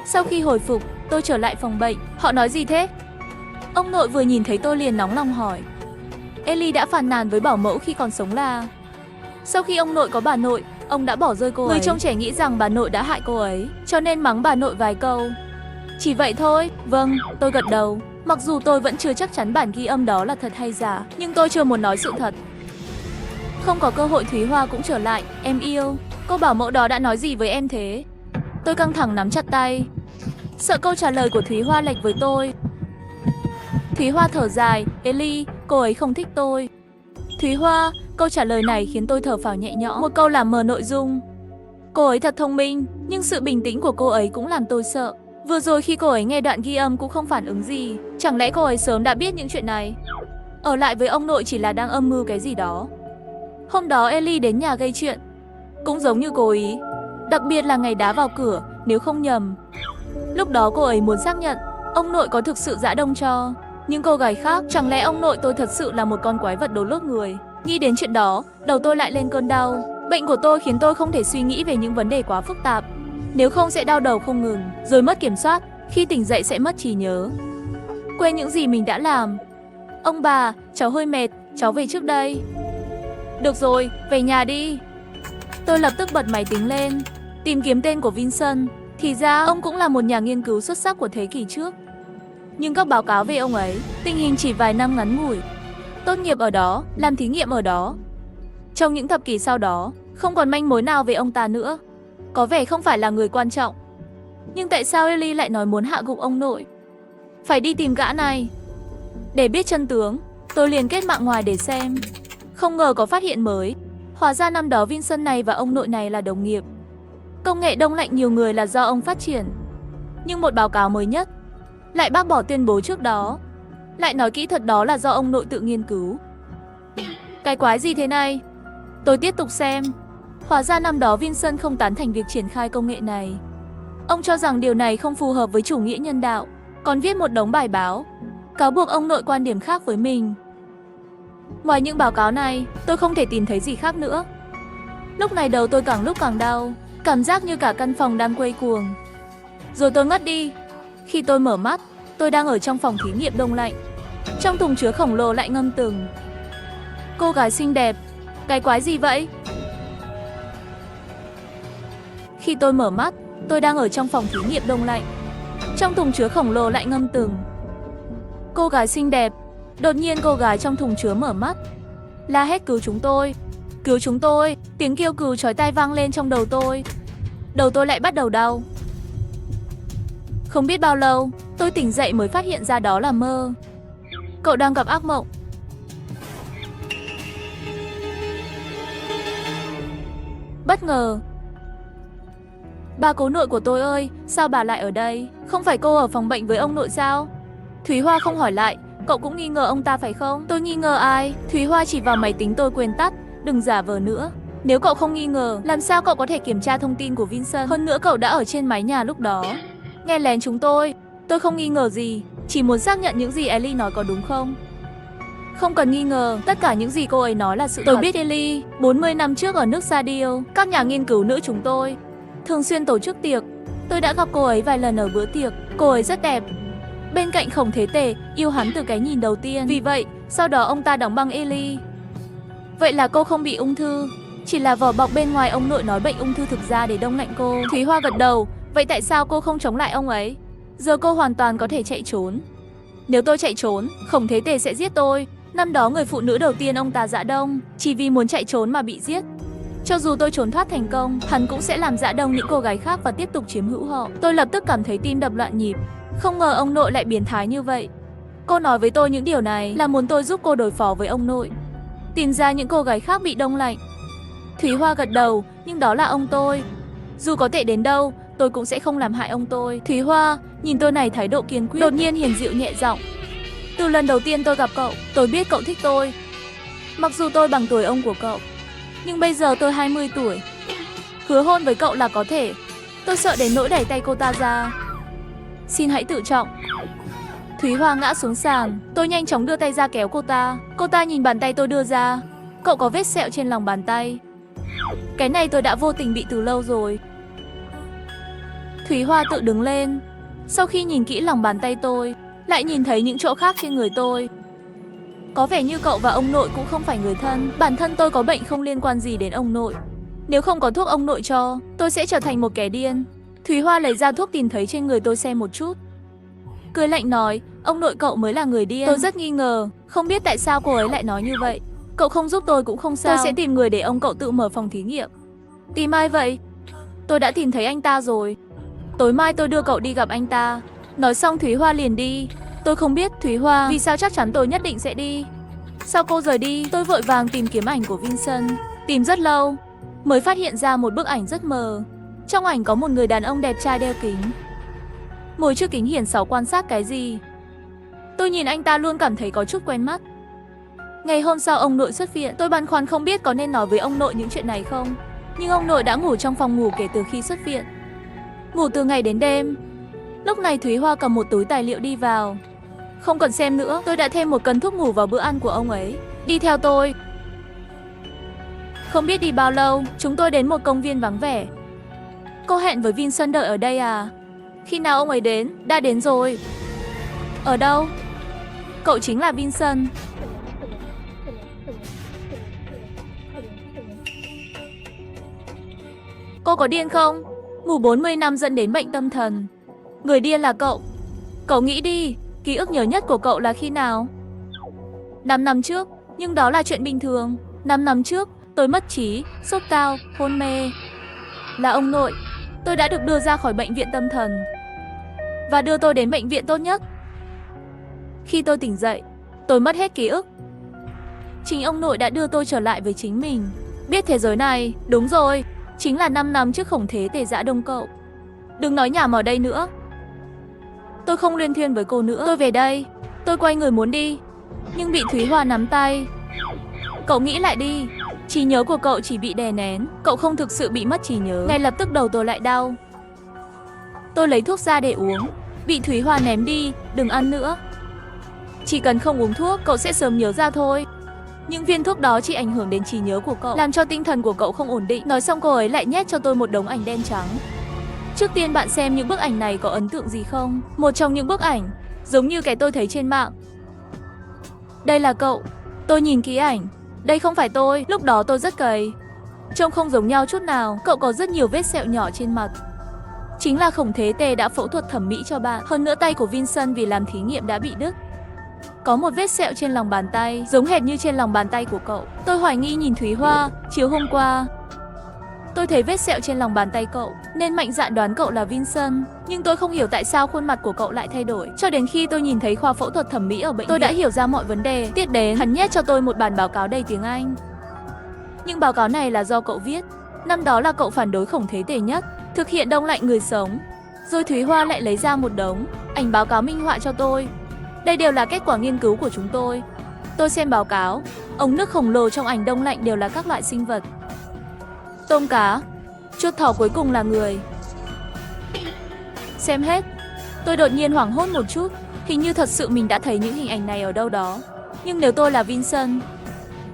Sau khi hồi phục, tôi trở lại phòng bệnh. Họ nói gì thế? Ông nội vừa nhìn thấy tôi liền nóng lòng hỏi. Ellie đã phàn nàn với bảo mẫu khi còn sống là sau khi ông nội có bà nội, ông đã bỏ rơi cô ấy. Người trông trẻ nghĩ rằng bà nội đã hại cô ấy, cho nên mắng bà nội vài câu. Chỉ vậy thôi. Vâng, tôi gật đầu. Mặc dù tôi vẫn chưa chắc chắn bản ghi âm đó là thật hay giả, nhưng tôi chưa muốn nói sự thật. Không có cơ hội Thúy Hoa cũng trở lại. Em yêu, cô bảo mẫu đó đã nói gì với em thế? Tôi căng thẳng nắm chặt tay, sợ câu trả lời của Thúy Hoa lệch với tôi. Thúy Hoa thở dài. Ellie, cô ấy không thích tôi. Thúy Hoa, câu trả lời này khiến tôi thở phào nhẹ nhõm. Một câu làm mờ nội dung. Cô ấy thật thông minh, nhưng sự bình tĩnh của cô ấy cũng làm tôi sợ. Vừa rồi khi cô ấy nghe đoạn ghi âm cũng không phản ứng gì. Chẳng lẽ cô ấy sớm đã biết những chuyện này? Ở lại với ông nội chỉ là đang âm mưu cái gì đó. Hôm đó Ellie đến nhà gây chuyện, cũng giống như cố ý. Đặc biệt là ngày đá vào cửa, nếu không nhầm. Lúc đó cô ấy muốn xác nhận ông nội có thực sự Dã Đông cho những cô gái khác. Chẳng lẽ ông nội tôi thật sự là một con quái vật đốn lốt người? Nghĩ đến chuyện đó, đầu tôi lại lên cơn đau. Bệnh của tôi khiến tôi không thể suy nghĩ về những vấn đề quá phức tạp. Nếu không sẽ đau đầu không ngừng, rồi mất kiểm soát. Khi tỉnh dậy sẽ mất trí nhớ, quên những gì mình đã làm. Ông bà, cháu hơi mệt, cháu về trước đây. Được rồi, về nhà đi. Tôi lập tức bật máy tính lên, tìm kiếm tên của Vincent. Thì ra ông cũng là một nhà nghiên cứu xuất sắc của thế kỷ trước. Nhưng các báo cáo về ông ấy, tình hình chỉ vài năm ngắn ngủi. Tốt nghiệp ở đó, làm thí nghiệm ở đó. Trong những thập kỷ sau đó, không còn manh mối nào về ông ta nữa. Có vẻ không phải là người quan trọng. Nhưng tại sao Ellie lại nói muốn hạ gục ông nội? Phải đi tìm gã này. Để biết chân tướng, tôi liền kết mạng ngoài để xem. Không ngờ có phát hiện mới. Hóa ra năm đó Vincent này và ông nội này là đồng nghiệp. Công nghệ đông lạnh nhiều người là do ông phát triển. Nhưng một báo cáo mới nhất lại bác bỏ tuyên bố trước đó. Lại nói kỹ thuật đó là do ông nội tự nghiên cứu. Cái quái gì thế này? Tôi tiếp tục xem. Hóa ra năm đó Vincent không tán thành việc triển khai công nghệ này. Ông cho rằng điều này không phù hợp với chủ nghĩa nhân đạo, còn viết một đống bài báo cáo buộc ông nội quan điểm khác với mình. Ngoài những báo cáo này, tôi không thể tìm thấy gì khác nữa. Lúc này đầu tôi càng lúc càng đau, cảm giác như cả căn phòng đang quay cuồng. Rồi tôi ngất đi. Khi tôi mở mắt, tôi đang ở trong phòng thí nghiệm đông lạnh. Trong thùng chứa khổng lồ lại ngâm từng cô gái xinh đẹp. Cái quái gì vậy? Khi tôi mở mắt, tôi đang ở trong phòng thí nghiệm đông lạnh. Trong thùng chứa khổng lồ lại ngâm từng cô gái xinh đẹp. Đột nhiên cô gái trong thùng chứa mở mắt, la hét cứu chúng tôi. Cứu chúng tôi. Tiếng kêu cứu chói tai vang lên trong đầu tôi. Đầu tôi lại bắt đầu đau. Không biết bao lâu, tôi tỉnh dậy mới phát hiện ra đó là mơ. Cậu đang gặp ác mộng. Bất ngờ. Bà cố nội của tôi ơi, sao bà lại ở đây? Không phải cô ở phòng bệnh với ông nội sao? Thúy Hoa không hỏi lại. Cậu cũng nghi ngờ ông ta phải không? Tôi nghi ngờ ai? Thúy Hoa chỉ vào máy tính tôi quên tắt. Đừng giả vờ nữa. Nếu cậu không nghi ngờ, làm sao cậu có thể kiểm tra thông tin của Vincent? Hơn nữa cậu đã ở trên mái nhà lúc đó, nghe lén chúng tôi. Tôi không nghi ngờ gì, chỉ muốn xác nhận những gì Ellie nói có đúng không. Không cần nghi ngờ, tất cả những gì cô ấy nói là sự thật. Tôi biết Ellie, 40 năm trước ở nước Sadio, các nhà nghiên cứu nữ chúng tôi thường xuyên tổ chức tiệc. Tôi đã gặp cô ấy vài lần ở bữa tiệc. Cô ấy rất đẹp. Bên cạnh Khổng Thế Tề, yêu hắn từ cái nhìn đầu tiên. Vì vậy, sau đó ông ta đóng băng Ellie. Vậy là cô không bị ung thư, chỉ là vỏ bọc bên ngoài ông nội nói bệnh ung thư thực ra để đông lạnh cô. Thúy Hoa gật đầu, vậy tại sao cô không chống lại ông ấy? Giờ cô hoàn toàn có thể chạy trốn. Nếu tôi chạy trốn, Khổng Thế Tề sẽ giết tôi. Năm đó người phụ nữ đầu tiên ông ta Dã Đông, chỉ vì muốn chạy trốn mà bị giết. Cho dù tôi trốn thoát thành công, hắn cũng sẽ làm Dã Đông những cô gái khác và tiếp tục chiếm hữu họ. Tôi lập tức cảm thấy tim đập loạn nhịp. Không ngờ ông nội lại biến thái như vậy. Cô nói với tôi những điều này là muốn tôi giúp cô đối phó với ông nội, tìm ra những cô gái khác bị đông lạnh. Thúy Hoa gật đầu, nhưng đó là ông tôi. Dù có tệ đến đâu, tôi cũng sẽ không làm hại ông tôi. Thúy Hoa, nhìn tôi này thái độ kiên quyết. Đột nhiên hiền dịu nhẹ giọng. Từ lần đầu tiên tôi gặp cậu, tôi biết cậu thích tôi. Mặc dù tôi bằng tuổi ông của cậu, nhưng bây giờ tôi 20 tuổi. Hứa hôn với cậu là có thể. Tôi sợ đến nỗi đẩy tay cô ta ra. Xin hãy tự trọng. Thúy Hoa ngã xuống sàn. Tôi nhanh chóng đưa tay ra kéo cô ta. Cô ta nhìn bàn tay tôi đưa ra. Cậu có vết sẹo trên lòng bàn tay. Cái này tôi đã vô tình bị từ lâu rồi. Thúy Hoa tự đứng lên. Sau khi nhìn kỹ lòng bàn tay tôi, lại nhìn thấy những chỗ khác trên người tôi. Có vẻ như cậu và ông nội cũng không phải người thân. Bản thân tôi có bệnh không liên quan gì đến ông nội. Nếu không có thuốc ông nội cho, tôi sẽ trở thành một kẻ điên. Thúy Hoa lấy ra thuốc tìm thấy trên người tôi xem một chút, cười lạnh nói, ông nội cậu mới là người điên. Tôi rất nghi ngờ, không biết tại sao cô ấy lại nói như vậy. Cậu không giúp tôi cũng không sao. Tôi sẽ tìm người để ông cậu tự mở phòng thí nghiệm. Tìm ai vậy? Tôi đã tìm thấy anh ta rồi. Tối mai tôi đưa cậu đi gặp anh ta. Nói xong Thúy Hoa liền đi. Tôi không biết Thúy Hoa vì sao chắc chắn tôi nhất định sẽ đi. Sau cô rời đi, tôi vội vàng tìm kiếm ảnh của Vincent. Tìm rất lâu, mới phát hiện ra một bức ảnh rất mờ. Trong ảnh có một người đàn ông đẹp trai đeo kính, ngồi trước kính hiển sáu quan sát cái gì. Tôi nhìn anh ta luôn cảm thấy có chút quen mắt. Ngày hôm sau ông nội xuất viện, tôi băn khoăn không biết có nên nói với ông nội những chuyện này không. Nhưng ông nội đã ngủ trong phòng ngủ kể từ khi xuất viện, ngủ từ ngày đến đêm. Lúc này Thúy Hoa cầm một túi tài liệu đi vào. Không cần xem nữa, tôi đã thêm một cân thuốc ngủ vào bữa ăn của ông ấy. Đi theo tôi. Không biết đi bao lâu, chúng tôi đến một công viên vắng vẻ. Cô hẹn với Vincent đợi ở đây à? Khi nào ông ấy đến? Đã đến rồi. Ở đâu? Cậu chính là Vincent. Cô có điên không? Ngủ 40 năm dẫn đến bệnh tâm thần. Người điên là cậu. Cậu nghĩ đi, ký ức nhớ nhất của cậu là khi nào? 5 năm trước, nhưng đó là chuyện bình thường. 5 năm trước, tôi mất trí, sốt cao, hôn mê. Là ông nội. Tôi đã được đưa ra khỏi bệnh viện tâm thần và đưa tôi đến bệnh viện tốt nhất. Khi tôi tỉnh dậy, tôi mất hết ký ức. Chính ông nội đã đưa tôi trở lại với chính mình. Biết thế giới này, đúng rồi, chính là 5 năm trước Khổng Thế Tề Dã Đông cậu. Đừng nói nhảm ở đây nữa. Tôi không luyên thuyên với cô nữa. Tôi về đây. Tôi quay người muốn đi, nhưng bị Thúy Hoa nắm tay. Cậu nghĩ lại đi. Trí nhớ của cậu chỉ bị đè nén. Cậu không thực sự bị mất trí nhớ. Ngay lập tức đầu tôi lại đau. Tôi lấy thuốc ra để uống. Bị Thúy Hoa ném đi. Đừng ăn nữa. Chỉ cần không uống thuốc, cậu sẽ sớm nhớ ra thôi. Những viên thuốc đó chỉ ảnh hưởng đến trí nhớ của cậu, làm cho tinh thần của cậu không ổn định. Nói xong cô ấy lại nhét cho tôi một đống ảnh đen trắng. Trước tiên bạn xem những bức ảnh này có ấn tượng gì không? Một trong những bức ảnh giống như cái tôi thấy trên mạng. Đây là cậu. Tôi nhìn kỹ ảnh. Đây không phải tôi. Lúc đó tôi rất gầy, trông không giống nhau chút nào. Cậu có rất nhiều vết sẹo nhỏ trên mặt. Chính là Khổng Thế Tề đã phẫu thuật thẩm mỹ cho bạn. Hơn nữa tay của Vincent vì làm thí nghiệm đã bị đứt. Có một vết sẹo trên lòng bàn tay, giống hệt như trên lòng bàn tay của cậu. Tôi hoài nghi nhìn Thúy Hoa. Chiều hôm qua, tôi thấy vết sẹo trên lòng bàn tay cậu, nên mạnh dạn đoán cậu là Vincent. Nhưng tôi không hiểu tại sao khuôn mặt của cậu lại thay đổi. Cho đến khi tôi nhìn thấy khoa phẫu thuật thẩm mỹ ở bệnh viện, tôi đã hiểu ra mọi vấn đề. Tiếp đến, hắn nhét cho tôi một bản báo cáo đầy tiếng Anh. Nhưng báo cáo này là do cậu viết. Năm đó là cậu phản đối Khổng Thế Tề nhất, thực hiện đông lạnh người sống. Rồi Thúy Hoa lại lấy ra một đống ảnh báo cáo minh họa cho tôi. Đây đều là kết quả nghiên cứu của chúng tôi. Tôi xem báo cáo. Ống nước khổng lồ trong ảnh đông lạnh đều là các loại sinh vật. Tôm cá, chuột thỏ, cuối cùng là người. Xem hết, tôi đột nhiên hoảng hốt một chút. Hình như thật sự mình đã thấy những hình ảnh này ở đâu đó. Nhưng nếu tôi là Vincent,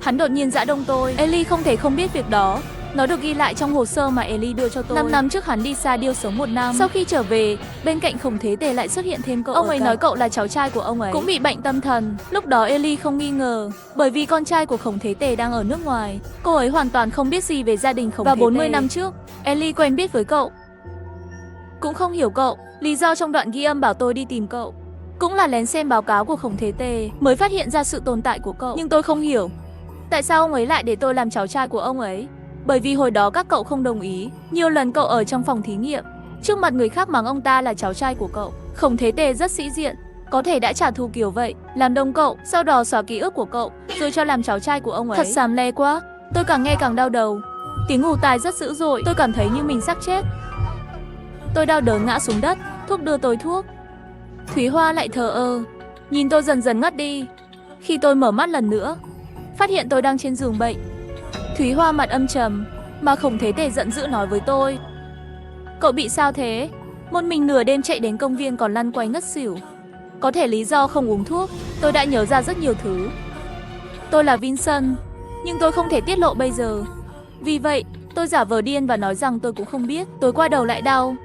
hắn đột nhiên dã đông tôi. Ellie không thể không biết việc đó. Nó được ghi lại trong hồ sơ mà Ellie đưa cho tôi. 5 năm trước hắn đi xa điêu sống 1 năm. Sau khi trở về, bên cạnh Khổng Thế Tề lại xuất hiện thêm cậu. Ông ấy nói cậu là cháu trai của ông ấy, cũng bị bệnh tâm thần. Lúc đó Ellie không nghi ngờ, bởi vì con trai của Khổng Thế Tề đang ở nước ngoài. Cô ấy hoàn toàn không biết gì về gia đình Khổng Thế Tề. Và 40 năm trước, Ellie quen biết với cậu. Cũng không hiểu cậu, lý do trong đoạn ghi âm bảo tôi đi tìm cậu cũng là lén xem báo cáo của Khổng Thế Tề mới phát hiện ra sự tồn tại của cậu. Nhưng tôi không hiểu tại sao ông ấy lại để tôi làm cháu trai của ông ấy. Bởi vì hồi đó các cậu không đồng ý. Nhiều lần cậu ở trong phòng thí nghiệm, trước mặt người khác mắng ông ta là cháu trai của cậu. Khổng Thế Tề rất sĩ diện, có thể đã trả thù kiểu vậy, làm đông cậu, sau đó xóa ký ức của cậu, rồi cho làm cháu trai của ông ấy. Thật xàm le quá, tôi càng nghe càng đau đầu. Tiếng ù tai rất dữ dội, tôi cảm thấy như mình sắp chết. Tôi đau đớn ngã xuống đất, thuốc đưa tôi thuốc. Thúy Hoa lại thờ ơ, nhìn tôi dần dần ngất đi. Khi tôi mở mắt lần nữa, phát hiện tôi đang trên giường bệnh. Thúy Hoa mặt âm trầm, mà Khổng Thế Tề giận dữ nói với tôi: cậu bị sao thế? Một mình nửa đêm chạy đến công viên còn lăn quay ngất xỉu. Có thể lý do không uống thuốc. Tôi đã nhớ ra rất nhiều thứ. Tôi là Vincent, nhưng tôi không thể tiết lộ bây giờ. Vì vậy, tôi giả vờ điên và nói rằng tôi cũng không biết. Tối qua đầu lại đau,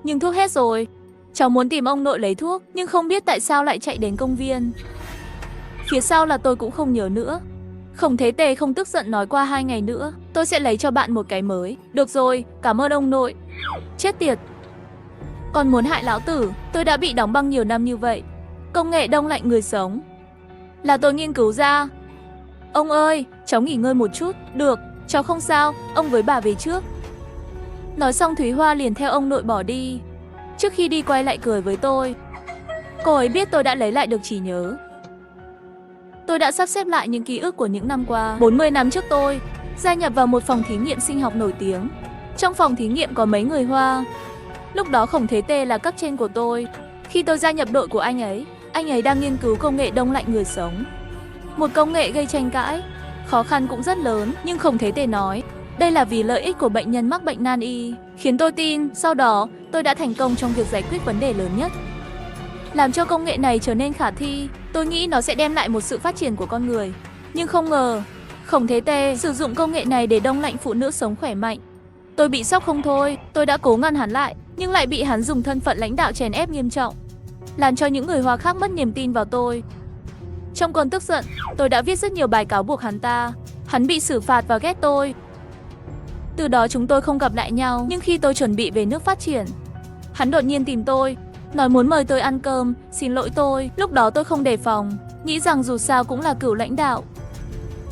nhưng thuốc hết rồi. Cháu muốn tìm ông nội lấy thuốc, nhưng không biết tại sao lại chạy đến công viên. Phía sau là tôi cũng không nhớ nữa. Khổng Thế Tề không tức giận nói qua 2 ngày nữa tôi sẽ lấy cho bạn một cái mới. Được rồi, cảm ơn ông nội. Chết tiệt, còn muốn hại lão tử. Tôi đã bị đóng băng nhiều năm như vậy. Công nghệ đông lạnh người sống là tôi nghiên cứu ra. Ông ơi, cháu nghỉ ngơi một chút. Được, cháu không sao, ông với bà về trước. Nói xong Thúy Hoa liền theo ông nội bỏ đi. Trước khi đi quay lại cười với tôi. Cô ấy biết tôi đã lấy lại được trí nhớ. Tôi đã sắp xếp lại những ký ức của những năm qua. 40 năm trước tôi gia nhập vào một phòng thí nghiệm sinh học nổi tiếng. Trong phòng thí nghiệm có mấy người Hoa. Lúc đó Khổng Thế Tề là cấp trên của tôi. Khi tôi gia nhập đội của anh ấy đang nghiên cứu công nghệ đông lạnh người sống. Một công nghệ gây tranh cãi, khó khăn cũng rất lớn. Nhưng Khổng Thế Tề nói đây là vì lợi ích của bệnh nhân mắc bệnh nan y, khiến tôi tin. Sau đó tôi đã thành công trong việc giải quyết vấn đề lớn nhất, làm cho công nghệ này trở nên khả thi. Tôi nghĩ nó sẽ đem lại một sự phát triển của con người. Nhưng không ngờ Khổng Thế Tề sử dụng công nghệ này để đông lạnh phụ nữ sống khỏe mạnh. Tôi bị sốc không thôi. Tôi đã cố ngăn hắn lại, nhưng lại bị hắn dùng thân phận lãnh đạo chèn ép nghiêm trọng, làm cho những người Hoa khác mất niềm tin vào tôi. Trong cơn tức giận, tôi đã viết rất nhiều bài cáo buộc hắn ta. Hắn bị xử phạt và ghét tôi. Từ đó chúng tôi không gặp lại nhau. Nhưng khi tôi chuẩn bị về nước phát triển, hắn đột nhiên tìm tôi, nói muốn mời tôi ăn cơm. Xin lỗi tôi, lúc đó tôi không đề phòng, nghĩ rằng dù sao cũng là cựu lãnh đạo,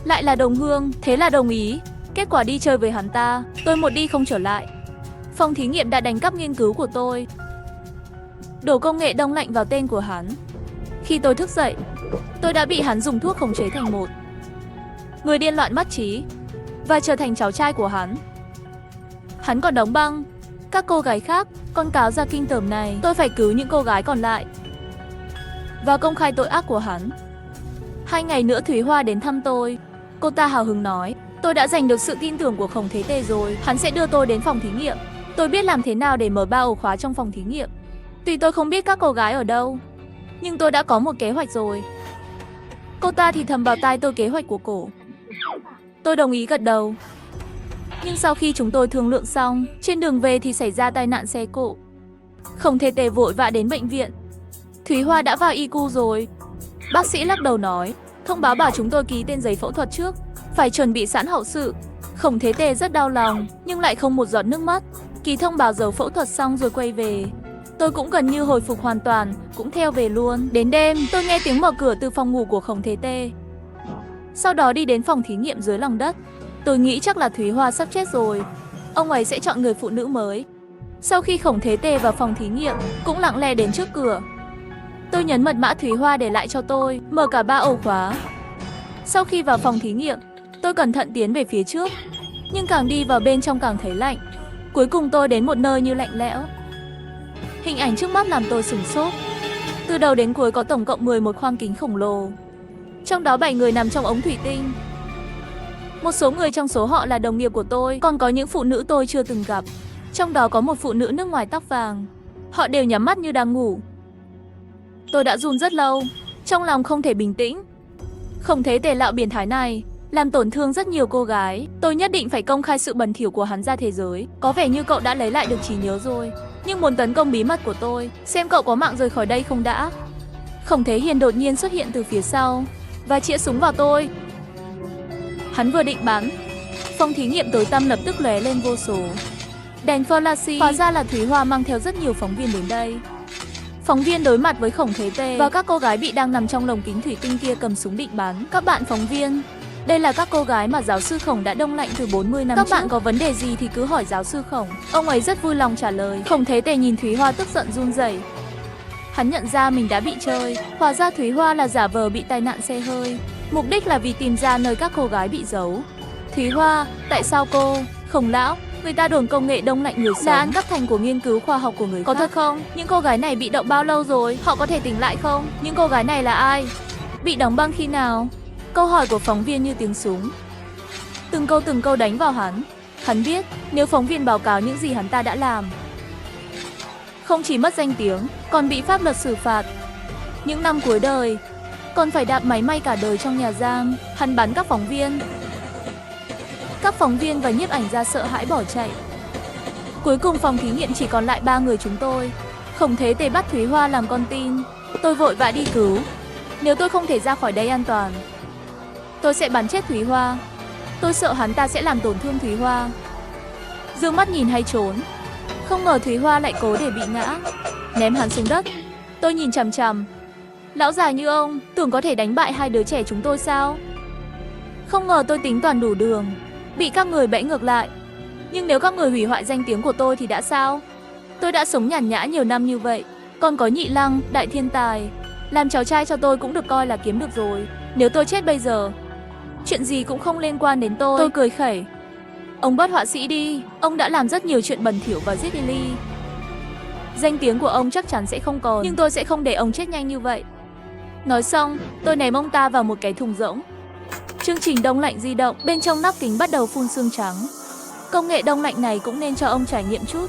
lại là đồng hương, thế là đồng ý. Kết quả đi chơi với hắn ta, tôi một đi không trở lại. Phòng thí nghiệm đã đánh cắp nghiên cứu của tôi, đổ công nghệ đông lạnh vào tên của hắn. Khi tôi thức dậy, tôi đã bị hắn dùng thuốc khống chế thành một người điên loạn mất trí và trở thành cháu trai của hắn. Hắn còn đóng băng các cô gái khác. Con cáo ra kinh tởm này, tôi phải cứu những cô gái còn lại và công khai tội ác của hắn. 2 ngày nữa Thúy Hoa đến thăm tôi. Cô ta hào hứng nói tôi đã giành được sự tin tưởng của Khổng Thế Tề rồi. Hắn sẽ đưa tôi đến phòng thí nghiệm. Tôi biết làm thế nào để mở 3 ổ khóa trong phòng thí nghiệm. Tuy tôi không biết các cô gái ở đâu, nhưng tôi đã có một kế hoạch rồi. Cô ta thì thầm vào tai tôi kế hoạch của cổ. Tôi đồng ý gật đầu. Nhưng sau khi chúng tôi thương lượng xong, trên đường về thì xảy ra tai nạn xe cộ. Khổng Thế Tề vội vã đến bệnh viện. Thúy Hoa đã vào ICU rồi. Bác sĩ lắc đầu nói thông báo bảo chúng tôi ký tên giấy phẫu thuật trước, phải chuẩn bị sẵn hậu sự. Khổng Thế Tề rất đau lòng, nhưng lại không một giọt nước mắt. Ký thông báo dấu phẫu thuật xong rồi quay về. Tôi cũng gần như hồi phục hoàn toàn, cũng theo về luôn. Đến đêm, tôi nghe tiếng mở cửa từ phòng ngủ của Khổng Thế Tề. Sau đó đi đến phòng thí nghiệm dưới lòng đất. Tôi nghĩ chắc là Thúy Hoa sắp chết rồi. Ông ấy sẽ chọn người phụ nữ mới. Sau khi Khổng Thế Tề vào phòng thí nghiệm, cũng lặng lẽ đến trước cửa. Tôi nhấn mật mã Thúy Hoa để lại cho tôi, mở cả 3 ổ khóa. Sau khi vào phòng thí nghiệm, tôi cẩn thận tiến về phía trước. Nhưng càng đi vào bên trong càng thấy lạnh. Cuối cùng tôi đến một nơi như lạnh lẽo. Hình ảnh trước mắt làm tôi sửng sốt. Từ đầu đến cuối có tổng cộng 11 khoang kính khổng lồ. Trong đó 7 người nằm trong ống thủy tinh. Một số người trong số họ là đồng nghiệp của tôi, còn có những phụ nữ tôi chưa từng gặp. Trong đó có một phụ nữ nước ngoài tóc vàng. Họ đều nhắm mắt như đang ngủ. Tôi đã run rất lâu, trong lòng không thể bình tĩnh. Khổng Thế Tề lão biến thái này làm tổn thương rất nhiều cô gái. Tôi nhất định phải công khai sự bẩn thỉu của hắn ra thế giới. Có vẻ như cậu đã lấy lại được trí nhớ rồi, nhưng muốn tấn công bí mật của tôi, xem cậu có mạng rời khỏi đây không đã. Khổng Thế Hiền đột nhiên xuất hiện từ phía sau và chĩa súng vào tôi. Hắn vừa định bắn, phòng thí nghiệm tối tăm lập tức lóe lên vô số đèn flashy. Hóa ra là Thúy Hoa mang theo rất nhiều phóng viên đến đây. Phóng viên đối mặt với Khổng Thế Tê và các cô gái bị đang nằm trong lồng kính thủy tinh kia cầm súng định bắn. Các bạn phóng viên, đây là các cô gái mà giáo sư Khổng đã đông lạnh từ 40 năm trước. Các bạn có vấn đề gì thì cứ hỏi giáo sư Khổng. Ông ấy rất vui lòng trả lời. Khổng Thế Tề nhìn Thúy Hoa tức giận run rẩy. Hắn nhận ra mình đã bị chơi. Hóa ra Thúy Hoa là giả vờ bị tai nạn xe hơi. Mục đích là vì tìm ra nơi các cô gái bị giấu. Thúy Hoa, tại sao cô? Khổng lão, người ta đồn công nghệ đông lạnh người sống là ăn cắp thành của nghiên cứu khoa học của người khác. Có thật không? Những cô gái này bị động bao lâu rồi? Họ có thể tỉnh lại không? Những cô gái này là ai? Bị đóng băng khi nào? Câu hỏi của phóng viên như tiếng súng. Từng câu đánh vào hắn. Hắn biết, nếu phóng viên báo cáo những gì hắn ta đã làm, không chỉ mất danh tiếng, còn bị pháp luật xử phạt. Những năm cuối đời, còn phải đạp máy may cả đời trong nhà giam. Hắn bắn các phóng viên. Các phóng viên và nhiếp ảnh gia sợ hãi bỏ chạy. Cuối cùng phòng thí nghiệm chỉ còn lại 3 người chúng tôi. Khổng Thế Tề bắt Thúy Hoa làm con tin. Tôi vội vã đi cứu. Nếu tôi không thể ra khỏi đây an toàn, tôi sẽ bắn chết Thúy Hoa. Tôi sợ hắn ta sẽ làm tổn thương Thúy Hoa. Dương mắt nhìn hay trốn. Không ngờ Thúy Hoa lại cố để bị ngã, ném hắn xuống đất. Tôi nhìn chằm chằm. Lão già như ông, tưởng có thể đánh bại hai đứa trẻ chúng tôi sao? Không ngờ tôi tính toàn đủ đường, bị các người bẫy ngược lại. Nhưng nếu các người hủy hoại danh tiếng của tôi thì đã sao? Tôi đã sống nhàn nhã nhiều năm như vậy. Còn có Nhị Lăng, đại thiên tài, làm cháu trai cho tôi cũng được coi là kiếm được rồi. Nếu tôi chết bây giờ, chuyện gì cũng không liên quan đến tôi. Tôi cười khẩy. Ông bớt họa sĩ đi, ông đã làm rất nhiều chuyện bẩn thỉu và giết Lily. Danh tiếng của ông chắc chắn sẽ không còn, nhưng tôi sẽ không để ông chết nhanh như vậy. Nói xong, tôi ném ông ta vào một cái thùng rỗng. Chương trình đông lạnh di động, bên trong nắp kính bắt đầu phun sương trắng. Công nghệ đông lạnh này cũng nên cho ông trải nghiệm chút.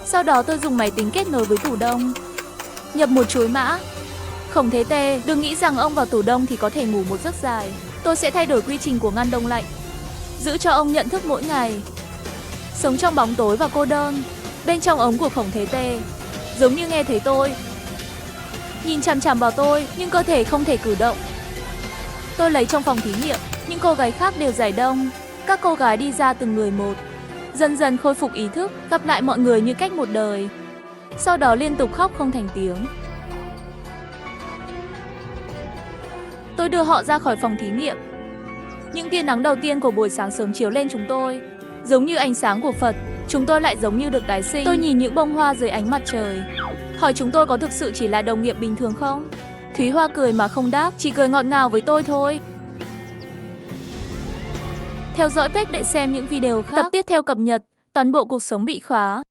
Sau đó tôi dùng máy tính kết nối với tủ đông, nhập một chuỗi mã. Khổng Thế Tê, đừng nghĩ rằng ông vào tủ đông thì có thể ngủ một giấc dài. Tôi sẽ thay đổi quy trình của ngăn đông lạnh, giữ cho ông nhận thức mỗi ngày. Sống trong bóng tối và cô đơn. Bên trong ống của Khổng Thế Tê, giống như nghe thấy tôi, nhìn chằm chằm vào tôi, nhưng cơ thể không thể cử động. Tôi lấy trong phòng thí nghiệm, những cô gái khác đều giải đông. Các cô gái đi ra từng người một, dần dần khôi phục ý thức, gặp lại mọi người như cách một đời. Sau đó liên tục khóc không thành tiếng. Tôi đưa họ ra khỏi phòng thí nghiệm. Những tia nắng đầu tiên của buổi sáng sớm chiếu lên chúng tôi, giống như ánh sáng của Phật. Chúng tôi lại giống như được tái sinh. Tôi nhìn những bông hoa dưới ánh mặt trời, hỏi chúng tôi có thực sự chỉ là đồng nghiệp bình thường không? Thúy Hoa cười mà không đáp, chỉ cười ngọt ngào với tôi thôi. Theo dõi page để xem những video khác. Tập tiếp theo cập nhật, toàn bộ cuộc sống bị khóa.